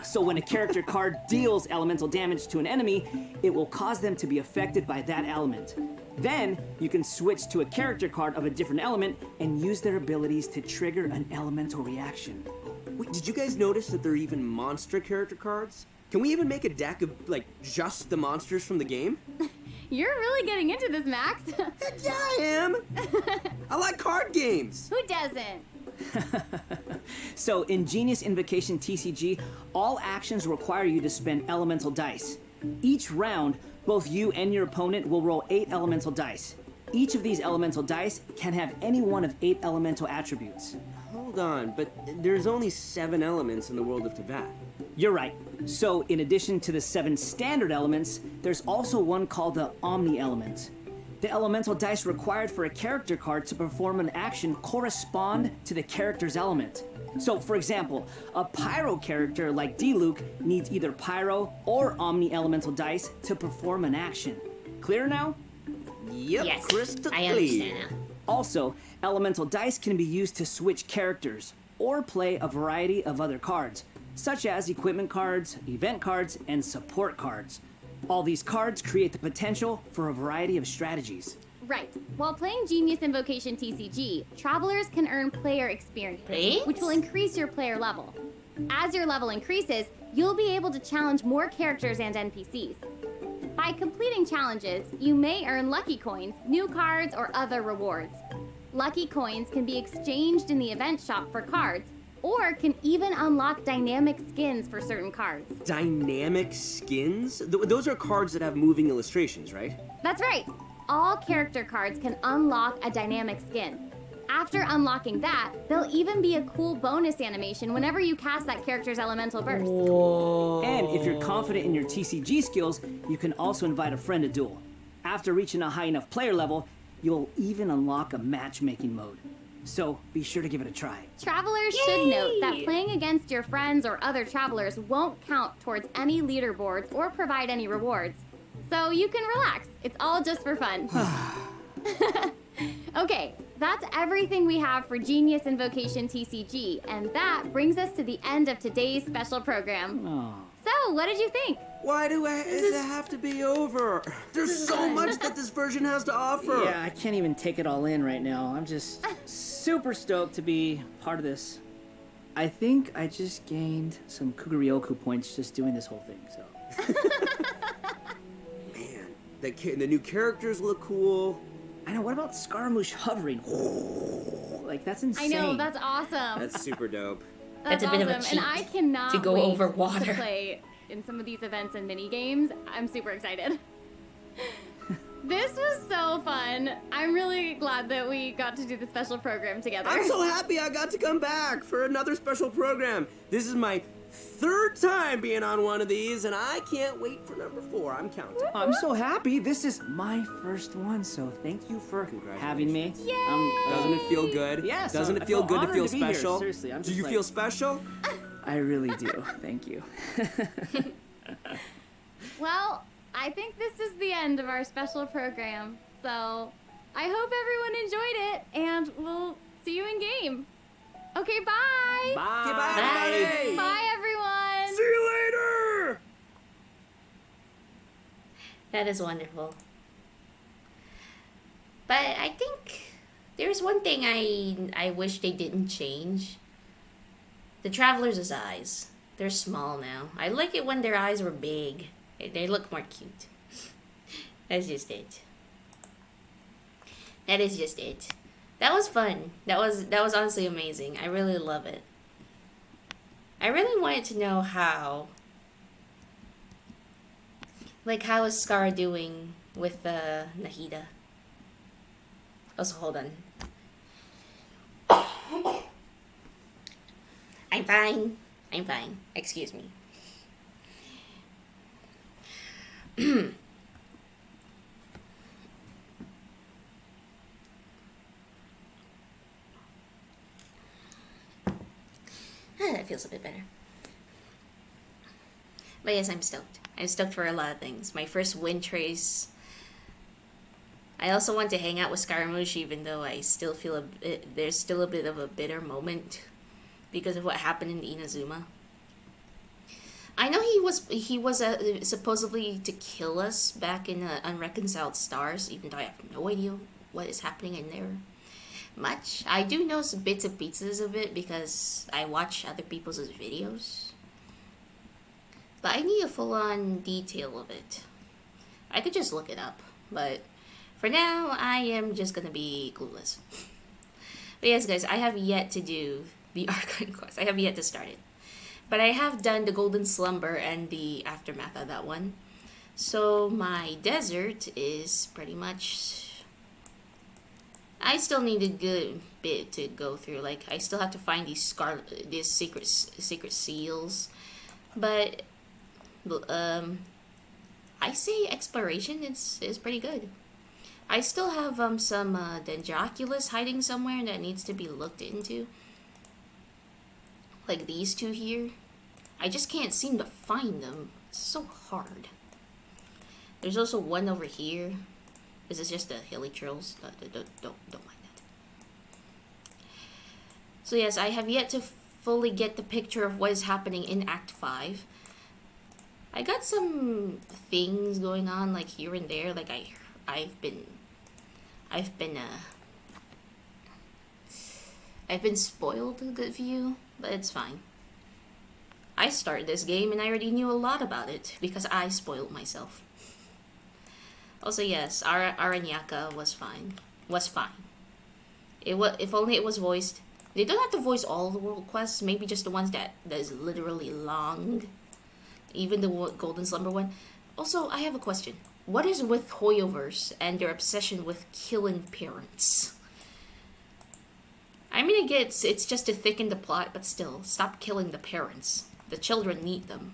F: So when a character card deals elemental damage to an enemy, it will cause them to be affected by that element. Then, you can switch to a character card of a different element and use their abilities to trigger an elemental reaction.
B: Wait, did you guys notice that there are even monster character cards? Can we even make a deck of, like, just the monsters from the game?
G: You're really getting into this, Max.
B: Heck yeah, I am! I like card games!
G: Who doesn't?
F: So in Genius Invocation TCG, all actions require you to spend elemental dice. Each round, both you and your opponent will roll 8 elemental dice. Each of these elemental dice can have any one of 8 elemental attributes.
B: Hold on, but there's only 7 elements in the world of Teyvat.
F: You're right. So in addition to the 7 standard elements, there's also one called the Omni element. The elemental dice required for a character card to perform an action correspond to the character's element. So, for example, a pyro character like D-Luke needs either pyro or omni-elemental dice to perform an action. Clear now?
B: Yep,
A: Yes,
B: crystal
A: I
B: clear.
A: understand now.
F: Also, elemental dice can be used to switch characters or play a variety of other cards, such as equipment cards, event cards, and support cards. All these cards create the potential for a variety of strategies.
G: Right. While playing Genius Invocation TCG, travelers can earn player experience,
A: Right?
G: which will increase your player level. As your level increases, you'll be able to challenge more characters and NPCs. By completing challenges, you may earn lucky coins, new cards, or other rewards. Lucky coins can be exchanged in the event shop for cards, or can even unlock dynamic skins for certain cards.
B: Dynamic skins? Those are cards that have moving illustrations, right?
G: That's right. All character cards can unlock a dynamic skin. After unlocking that, there'll even be a cool bonus animation whenever you cast that character's elemental burst.
F: And if you're confident in your TCG skills, you can also invite a friend to duel. After reaching a high enough player level, you'll even unlock a matchmaking mode. So be sure to give it a try.
G: Travelers should note that playing against your friends or other travelers won't count towards any leaderboards or provide any rewards. So you can relax. It's all just for fun. Okay, that's everything we have for Genius Invocation TCG, and that brings us to the end of today's special program.
F: Oh.
G: So, what did you think?
B: Why does it have to be over? There's so much that this version has to offer.
F: Yeah, I can't even take it all in right now. I'm just super stoked to be part of this. I think I just gained some Kuguryoku points just doing this whole thing, so.
B: Man, the new characters look cool.
F: I know, what about Scaramouche hovering? Like, that's insane.
G: I know, that's awesome.
B: That's super dope.
A: That's a bit of a
G: awesome. And I
A: cheat
G: cannot
A: to go
G: wait
A: over water.
G: to play in some of these events and mini games. I'm super excited. This was so fun. I'm really glad that we got to do the special program together.
B: I'm so happy I got to come back for another special program. This is my third time being on one of these, and I can't wait for number 4. I'm counting.
F: I'm so happy. This is my first one, so thank you for having me.
B: Doesn't it feel good?
F: Yes.
B: Doesn't
F: I
B: it feel good to
F: honored
B: feel
F: to be here.
B: special?
F: Seriously, I'm
B: Do
F: just
B: you
F: like-
B: feel special?
F: I really do. Thank you.
G: Well, I think this is the end of our special program. So I hope everyone enjoyed it, and we'll see you in game. Okay, bye.
F: Bye.
B: Goodbye, everybody.
G: Bye, everyone.
B: See you later.
A: That is wonderful. But I think there's one thing I wish they didn't change. The Traveler's eyes. They're small now. I like it when their eyes were big. They look more cute. That's just it. That is just it. That was fun. That was honestly amazing. I really love it. I really wanted to know how. Like, how is Scar doing with Nahida? Also, hold on. I'm fine. I'm fine. Excuse me. That feels a bit better. But yes, I'm stoked. I'm stoked for a lot of things. My first wind trace. I also want to hang out with Scaramouche, even though I still feel there's still a bit of a bitter moment because of what happened in Inazuma. I know he was supposedly to kill us back in Unreconciled Stars, even though I have no idea what is happening in there much. I do know some bits and pieces of it because I watch other people's videos. But I need a full-on detail of it. I could just look it up, but for now, I am just gonna be clueless. But yes, guys, I have yet to do the Archon quest. I have yet to start it. But I have done the Golden Slumber and the aftermath of that one. So my desert is pretty much... I still need a good bit to go through. Like, I still have to find these secret seals. But I say exploration is pretty good. I still have some Dendroculus hiding somewhere that needs to be looked into. Like these two here. I just can't seem to find them. It's so hard. There's also one over here. This is just the hilichurls. Don't mind that. So yes, I have yet to fully get the picture of what is happening in Act 5. I got some things going on like here and there. Like I've been spoiled a good view, but it's fine. I started this game and I already knew a lot about it because I spoiled myself. Also, yes, Aranyaka was fine. If only it was voiced. They don't have to voice all the world quests. Maybe just the ones that is literally long. Even the Golden Slumber one. Also, I have a question. What is with Hoyoverse and their obsession with killing parents? I mean, I get it's just to thicken the plot, but still, stop killing the parents. The children need them.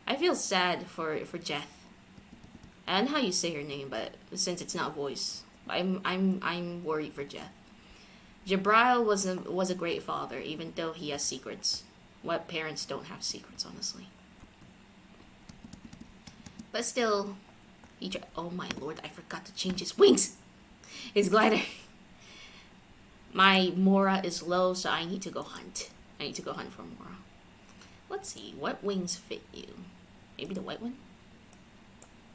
A: I feel sad for Jeth. I don't know how you say her name, but since it's not voice, I'm worried for Jeth. Jabrail was a great father, even though he has secrets. What parents don't have secrets, honestly. But still, oh my lord, I forgot to change his wings! His glider. My Mora is low, so I need to go hunt. I need to go hunt for Mora. Let's see, what wings fit you? Maybe the white one?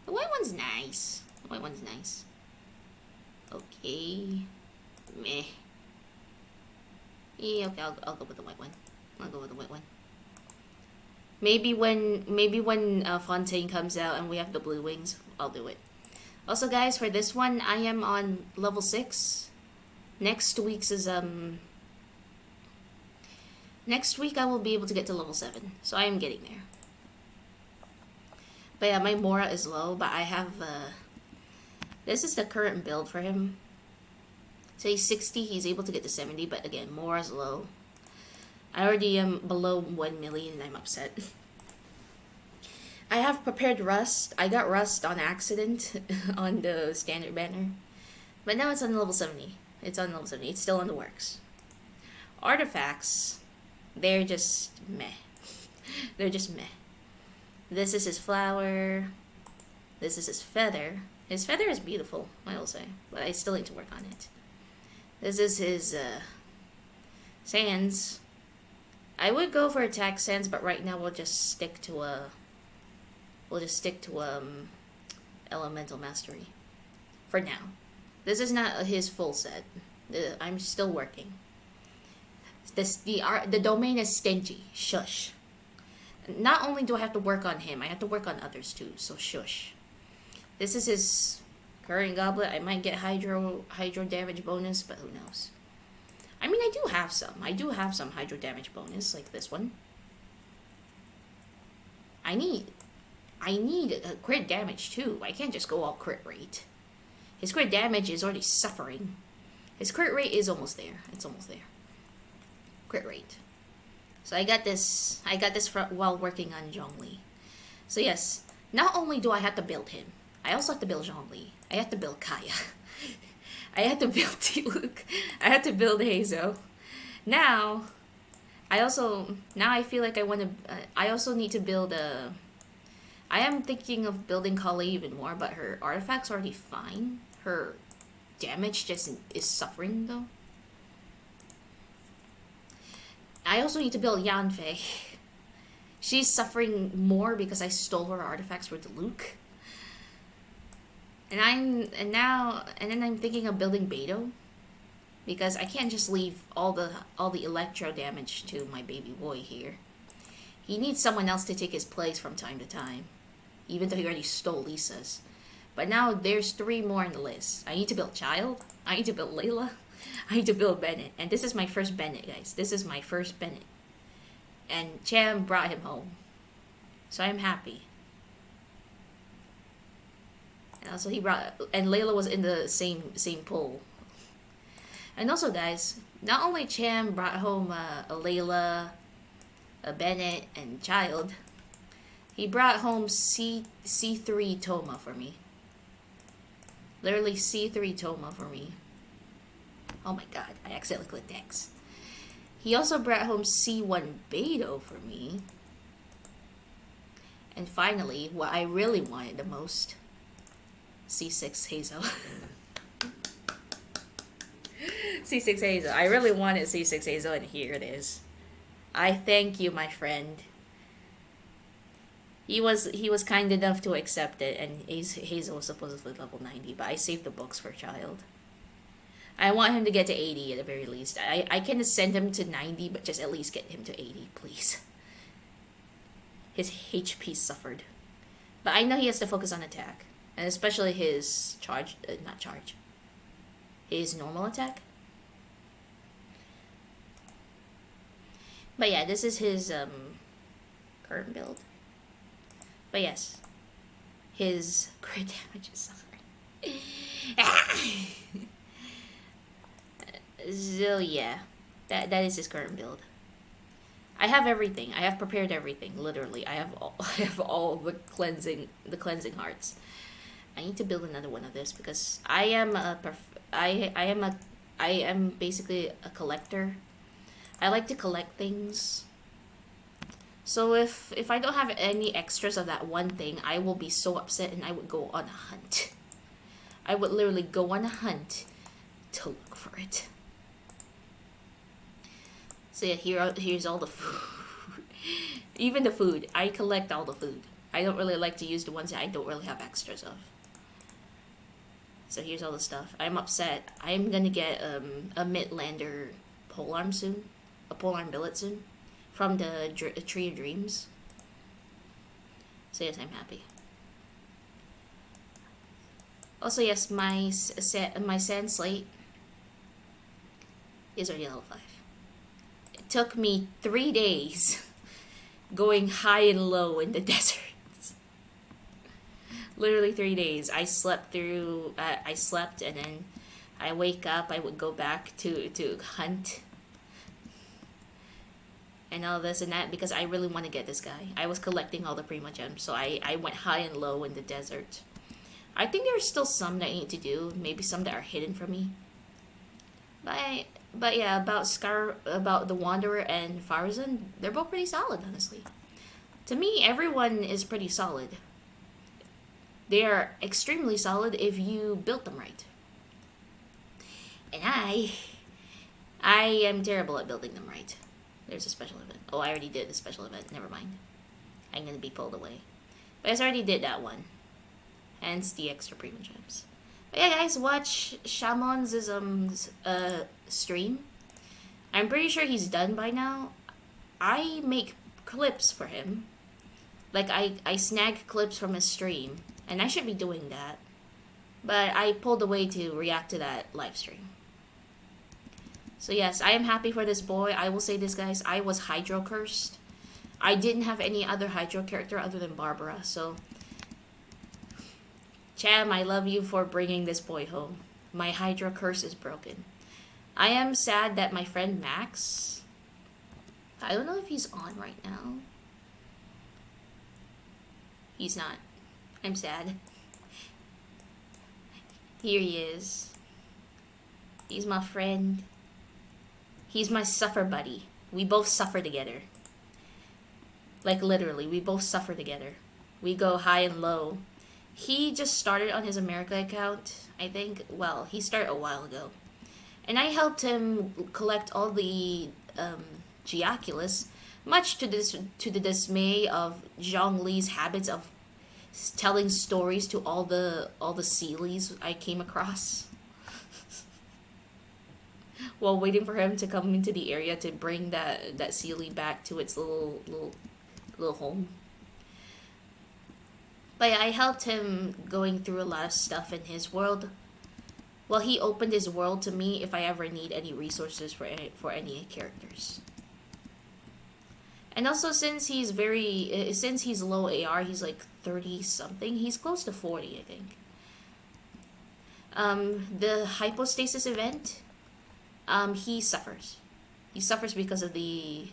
A: The white one's nice. The white one's nice. Okay. Meh. Yeah, okay, I'll go with the white one. I'll go with the white one. Maybe when Fontaine comes out and we have the blue wings, I'll do it. Also, guys, for this one, I am on level 6. Next week I will be able to get to level 7, so I am getting there. But yeah, my Mora is low, but I have this is the current build for him. So he's 60, he's able to get to 70, but again, Mora's low. I already am below 1 million and I'm upset. I have prepared Rust. I got Rust on accident on the standard banner. But now it's on level 70. It's on level 70. It's still in the works. Artifacts, they're just meh. They're just meh. This is his flower. This is his feather. His feather is beautiful, I will say. But I still need to work on it. This is his sands. I would go for attack sands, but right now we'll just stick to elemental mastery for now. This is not his full set. I'm still working. The domain is stingy. Shush. Not only do I have to work on him, I have to work on others too. So shush. This is his current goblet. I might get hydro damage bonus, but who knows? I mean, I do have some. I do have some hydro damage bonus, like this one. I need a crit damage too. I can't just go all crit rate. His crit damage is already suffering. His crit rate is almost there. It's almost there. Crit rate. So I got this while working on Zhongli. So yes, not only do I have to build him, I also have to build Zhongli. I have to build Kaya. I have to build Tiluk. I have to build Hazo. Now I feel like I also need to build a... I am thinking of building Kali even more, but her artifact's already fine. Her damage just is suffering though. I also need to build Yanfei. She's suffering more because I stole her artifacts for Diluc. And then I'm thinking of building Beto, because I can't just leave all the electro damage to my baby boy here. He needs someone else to take his place from time to time, even though he already stole Lisa's. But now there's 3 more on the list. I need to build Childe, I need to build Layla, I need to build Bennett, and this is my first Bennett, guys. This is my first Bennett, and Cham brought him home, so I'm happy. And also and Layla was in the same pool. And also, guys, not only Cham brought home a Layla, a Bennett, and Childe, he brought home C3 Toma for me. Literally C3 Toma for me. Oh my god, I accidentally clicked X. He also brought home C1 Beto for me. And finally, what I really wanted the most, C6 Hazel. C6 Hazel. I really wanted C6 Hazel, and here it is. I thank you, my friend. He was kind enough to accept it, and Hazel was supposedly level 90, but I saved the books for Childe. I want him to get to 80 at the very least. I can send him to 90, but just at least get him to 80, please. His HP suffered. But I know he has to focus on attack. And especially his charge, not charge. His normal attack. But yeah, this is his current build. But yes, his crit damage is suffering. So yeah, that is his current build. I have everything. I have prepared everything. Literally, I have all the cleansing hearts. I need to build another one of this because I am basically a collector. I like to collect things. So if I don't have any extras of that one thing, I will be so upset and I would go on a hunt. I would literally go on a hunt to look for it. So yeah, here's all the food. Even the food. I collect all the food. I don't really like to use the ones that I don't really have extras of. So here's all the stuff. I'm upset. I'm gonna get a Midlander polearm soon. A polearm billet soon. From the Tree of Dreams. So yes, I'm happy. Also yes, my sand slate is already level 5. It took me 3 days going high and low in the deserts. Literally 3 days. I slept and then I wake up, I would go back to hunt. And all this and that because I really want to get this guy. I was collecting all the Prima Gems, so I went high and low in the desert. I think there's still some that I need to do. Maybe some that are hidden from me. But yeah, about the Wanderer and Farazan, they're both pretty solid, honestly. To me, everyone is pretty solid. They are extremely solid if you built them right. And I am terrible at building them right. There's a special event. Oh, I already did the special event. Never mind. I'm gonna be pulled away. But I already did that one. Hence the extra Prima Gems. But yeah, guys, watch Chamon's stream. I'm pretty sure he's done by now. I make clips for him. Like, I snag clips from his stream. And I should be doing that. But I pulled away to react to that live stream. So yes, I am happy for this boy. I will say this, guys. I was Hydro cursed. I didn't have any other Hydro character other than Barbara. So, Cham, I love you for bringing this boy home. My Hydro curse is broken. I am sad that my friend Max... I don't know if he's on right now. He's not. I'm sad. Here he is. He's my friend. He's my suffer buddy. We both suffer together. Like literally, we both suffer together. We go high and low. He just started on his America account, I think. Well, he started a while ago. And I helped him collect all the Geoculus, much to the dismay of Zhongli's habits of telling stories to all the Sealies I came across. While waiting for him to come into the area to bring that Sealy back to its little home. But yeah, I helped him going through a lot of stuff in his world. Well, he opened his world to me if I ever need any resources for any characters. And also since he's low AR, he's like 30 something. He's close to 40, I think. The hypostasis event. He suffers. He suffers because of the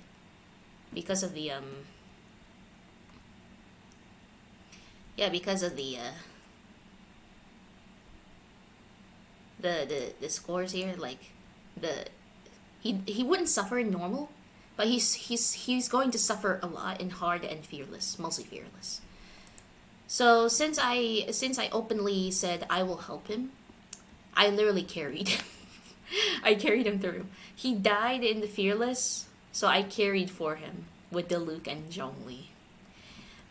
A: the scores here. Like he wouldn't suffer in normal, but he's going to suffer a lot in hard and fearless, mostly fearless. So since I openly said I will help him, I literally carried him. I carried him through. He died in the fearless, so I carried for him with Diluc and Zhongli.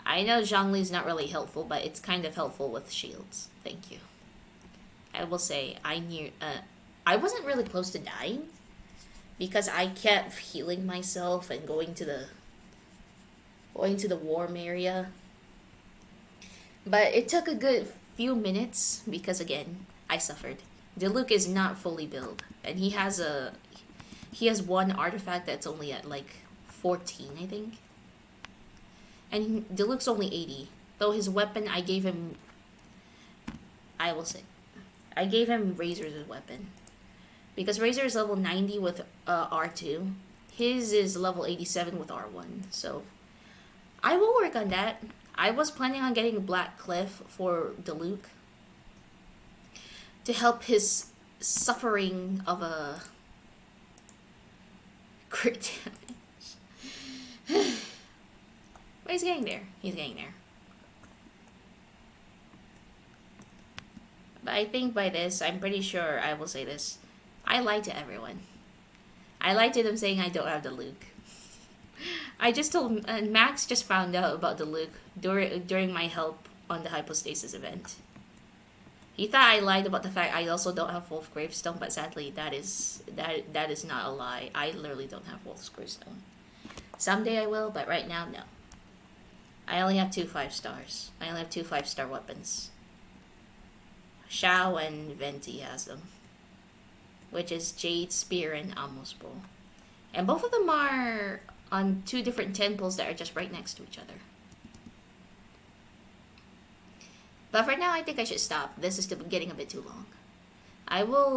A: I know Zhongli is not really helpful, but it's kind of helpful with shields. Thank you. I will say I wasn't really close to dying because I kept healing myself and going to the warm area. But it took a good few minutes because again, I suffered. Diluc is not fully built, and he has one artifact that's only at like 14, I think. And Diluc's only 80. Though his weapon, I gave him Razor's weapon. Because Razor is level 90 with R2. His is level 87 with R1. So, I will work on that. I was planning on getting Black Cliff for Diluc to help his suffering of a crit damage. But he's getting there. He's getting there. But I think by this, I'm pretty sure I will say this. I lied to everyone. I lied to them saying I don't have Diluc. I just told... Max just found out about Diluc during my help on the Hypostasis event. He thought I lied about the fact I also don't have Wolf Gravestone, but sadly that is not a lie. I literally don't have Wolf's Gravestone. Someday I will, but right now, no. I only have 2 5-stars. I only have 2 5-star weapons. Shao and Venti has them. Which is Jade Spear and Amos Bow. And both of them are on 2 different temples that are just right next to each other. But for now, I think I should stop. This is getting a bit too long. I will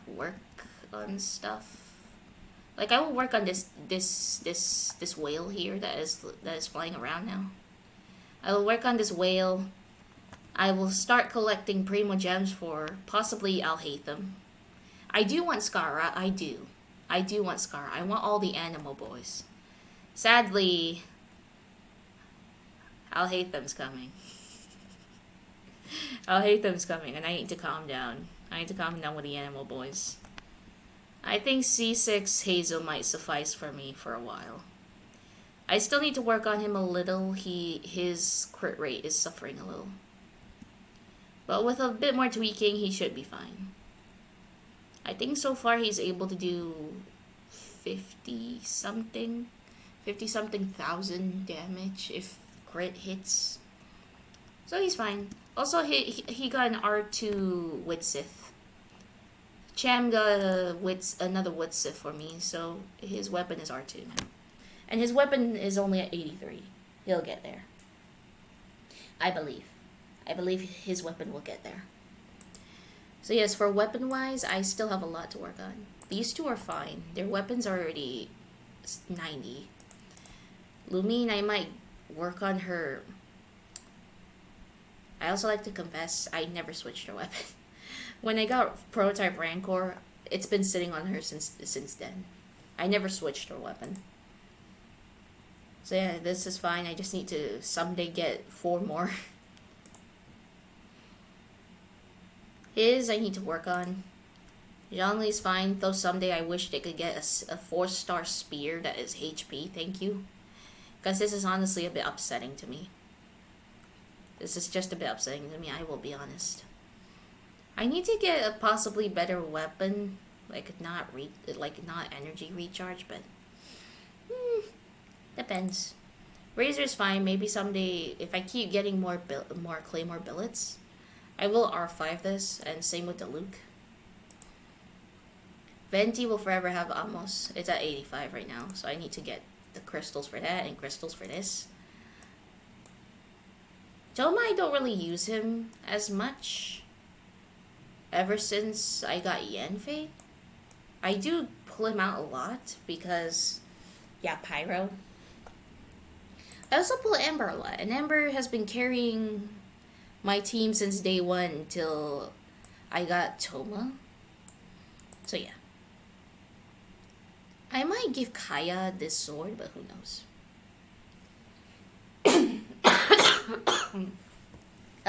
A: work on stuff. Like I will work on this whale here that is flying around now. I will work on this whale. I will start collecting Primo Gems for possibly Alhaitham. I do want Skara. I do want Skara. I want all the animal boys. Sadly, Alhaitham's coming. Alhaitham's coming, and I need to calm down. I need to calm down with the animal boys. I think C6 Hazel might suffice for me for a while. I still need to work on him a little. His crit rate is suffering a little. But with a bit more tweaking, he should be fine. I think so far he's able to do 50-something thousand damage if crit hits. So he's fine. Also, he got an R2 Witsith. Cham got another Witsith for me, so his weapon is R2 now. And his weapon is only at 83. He'll get there. I believe. I believe his weapon will get there. So yes, for weapon-wise, I still have a lot to work on. These 2 are fine. Their weapons are already 90. Lumine, I might work on her. I also like to confess, I never switched her weapon. When I got Prototype Rancor, it's been sitting on her since then. I never switched her weapon. So yeah, this is fine. I just need to someday get 4 more. His, I need to work on. Zhongli's fine, though someday I wish they could get a 4-star spear that is HP, thank you. Because this is honestly a bit upsetting to me. This is just a bit upsetting to me, I will be honest. I need to get a possibly better weapon, like not energy recharge, but depends. Razor's fine. Maybe someday, if I keep getting more Claymore billets, I will R5 this, and same with the Luke. Venti will forever have Amos. It's at 85 right now, so I need to get the crystals for that and crystals for this. Toma, I don't really use him as much. Ever since I got Yanfei, I do pull him out a lot because, yeah, Pyro. I also pull Ember a lot, and Ember has been carrying my team since day one until I got Toma. So yeah. I might give Kaya this sword, but who knows?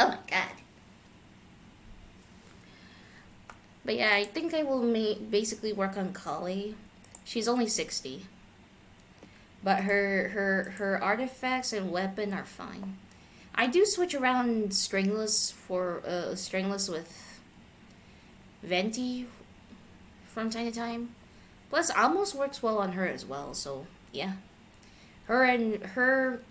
A: Oh my god. But yeah, I think I will basically work on Kali. She's only 60. But her artifacts and weapon are fine. I do switch around stringless for stringless with Venti from time to time. Plus, almost works well on her as well. So yeah, her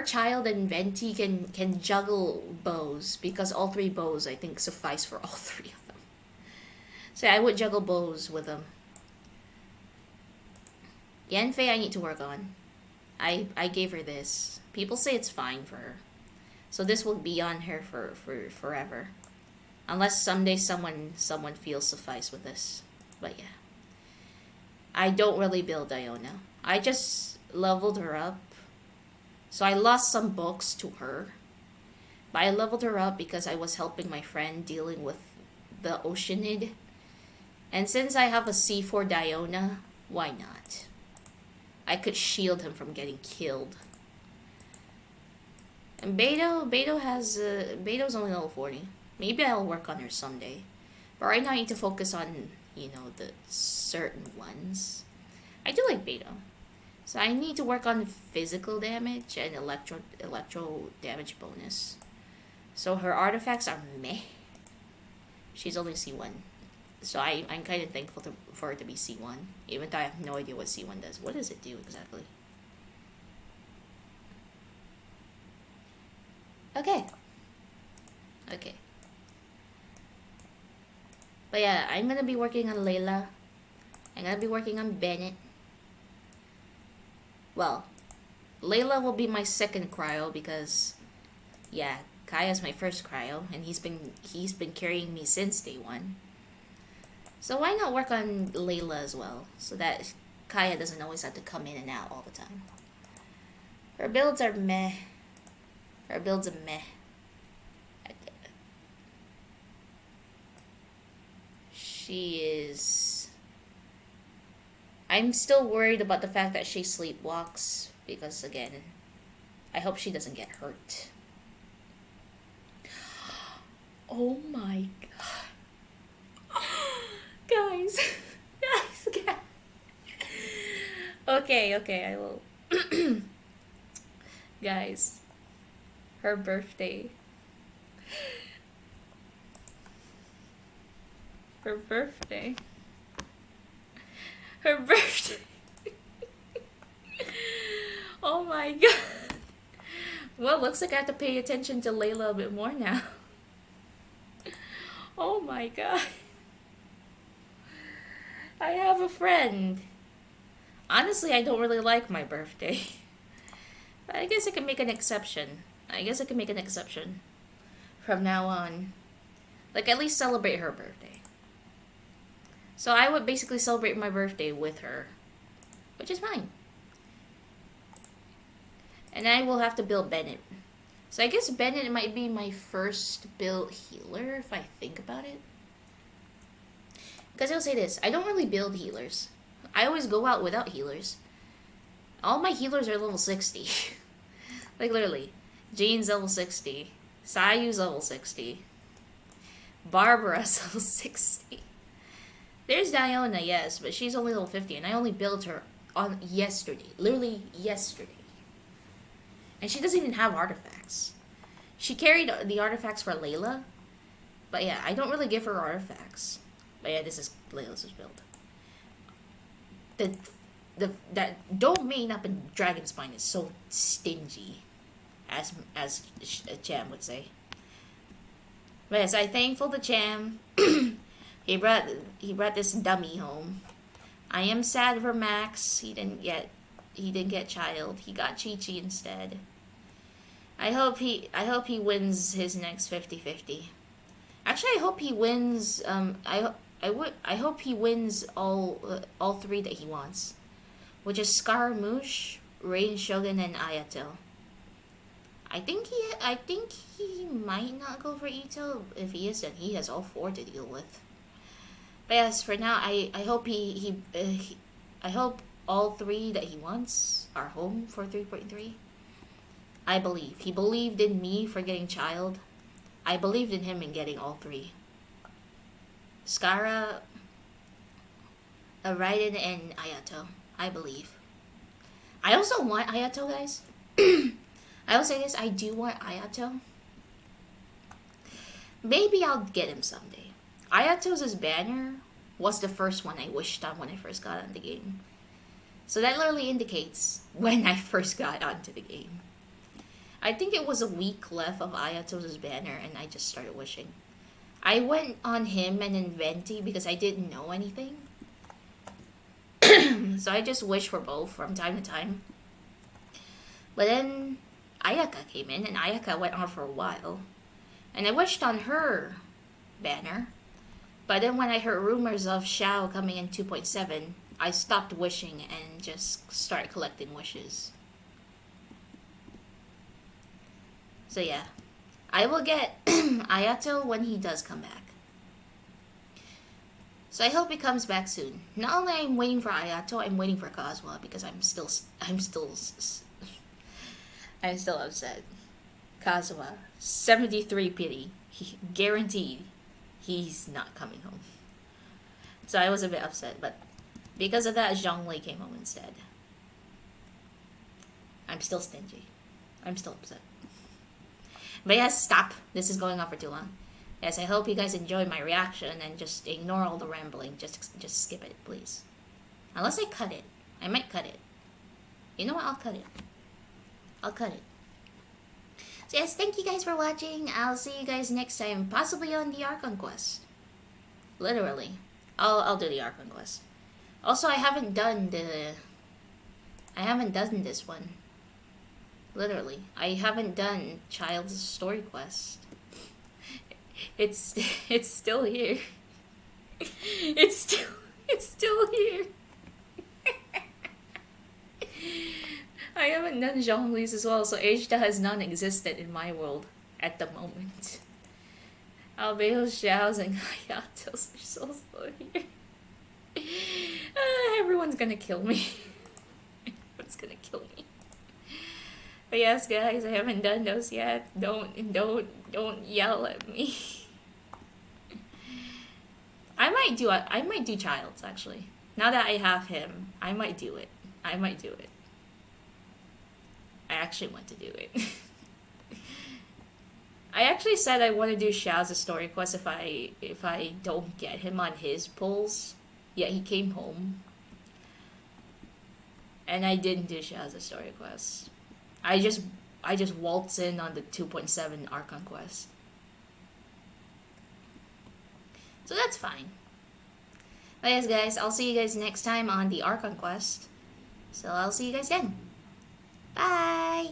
A: Childe and Venti can juggle bows because all 3 bows I think suffice for all 3 of them. So I would juggle bows with them. Yanfei I need to work on. I gave her this. People say it's fine for her. So this will be on her for forever. Unless someday someone feels suffice with this. But yeah. I don't really build Iona. I just leveled her up. So I lost some books to her. But I leveled her up because I was helping my friend dealing with the Oceanid. And since I have a C4 Diona, why not? I could shield him from getting killed. And Beto's only level 40. Maybe I'll work on her someday. But right now I need to focus on, you know, the certain ones. I do like Beto. So I need to work on physical damage and electro damage bonus. So her artifacts are meh. She's only C1. So I'm kind of thankful for her to be C1. Even though I have no idea what C1 does. What does it do exactly? Okay. Okay. But yeah, I'm gonna be working on Layla. I'm gonna be working on Bennett. Well, Layla will be my second cryo because, yeah, Kaya's my first cryo, and he's been carrying me since day 1. So why not work on Layla as well, so that Kaya doesn't always have to come in and out all the time. Her builds are meh. Her builds are meh. She is... I'm still worried about the fact that she sleepwalks, because again, I hope she doesn't get hurt. Oh my god. Guys. Guys. Okay, I will. Guys. Her birthday. Her birthday. Her birthday. Oh my god. Well, looks like I have to pay attention to Layla a bit more now. Oh my god. I have a friend. Honestly, I don't really like my birthday. But I guess I can make an exception. From now on. Like, at least celebrate her birthday. So I would basically celebrate my birthday with her. Which is fine. And I will have to build Bennett. So I guess Bennett might be my first build healer, if I think about it. Because I'll say this, I don't really build healers. I always go out without healers. All my healers are level 60. Like, literally. Jane's level 60. Sayu's level 60. Barbara's level 60. There's Diona, yes, but she's only level 50, and I only built her on yesterday. Literally yesterday. And she doesn't even have artifacts. She carried the artifacts for Layla. But yeah, I don't really give her artifacts. But yeah, this is Layla's build. That domain up in Dragonspine is so stingy. As Cham would say. But yes, I'm thankful to Cham. He brought this dummy home. I am sad for Max. He didn't get Childe. He got Chi-Chi instead. I hope he wins his next 50-50. Actually, I hope he wins. I hope he wins all 3 that he wants, which is Scaramouche, Rain Shogun, and Ayato. I think he might not go for Ito. If he is, then he has all 4 to deal with. But yes, for now, I hope I hope all 3 that he wants are home for 3.3. I believe. He believed in me for getting Childe. I believed in him in getting all 3. Skara, Raiden, and Ayato. I believe. I also want Ayato, guys. I will say this, I do want Ayato. Maybe I'll get him someday. Ayato's banner was the first one I wished on when I first got on the game. So that literally indicates when I first got onto the game. I think it was a week left of Ayato's banner and I just started wishing. I went on him and then Venti because I didn't know anything. So I just wished for both from time to time. But then Ayaka came in and Ayaka went on for a while. And I wished on her banner. But then when I heard rumors of Xiao coming in 2.7, I stopped wishing and just started collecting wishes. So yeah, I will get Ayato when he does come back. So I hope he comes back soon. Not only I'm waiting for Ayato, I'm waiting for Kazuha because I'm still upset. Kazuha, 73 pity. Guaranteed he's not coming home. So I was a bit upset, but because of that, Zhongli came home instead. I'm still stingy. I'm still upset. But yes, stop. This is going on for too long. Yes, I hope you guys enjoyed my reaction and just ignore all the rambling. Just skip it, please. Unless I cut it. I might cut it. You know what? I'll cut it. I'll cut it. So yes, thank you guys for watching. I'll see you guys next time, possibly on the Archon Quest. Literally. I'll do the Archon Quest. Also, I haven't done this one. Literally. I haven't done Childe's story quest. It's still here. It's still here. I haven't done Zhongli's as well, so Ejda has non-existent in my world at the moment. Albeo's, Xiao's, and Hayato's are so slow here. Everyone's gonna kill me. Everyone's gonna kill me. But yes, guys, I haven't done those yet. Don't yell at me. I might do Childe's actually. Now that I have him, I might do it. I actually want to do it. I actually said I want to do Xiao's story quest if I don't get him on his pulls. Yeah, he came home. And I didn't do Xiao's story quest. I just waltz in on the 2.7 Archon quest. So that's fine. But yes, guys, I'll see you guys next time on the Archon quest. So I'll see you guys then. Bye!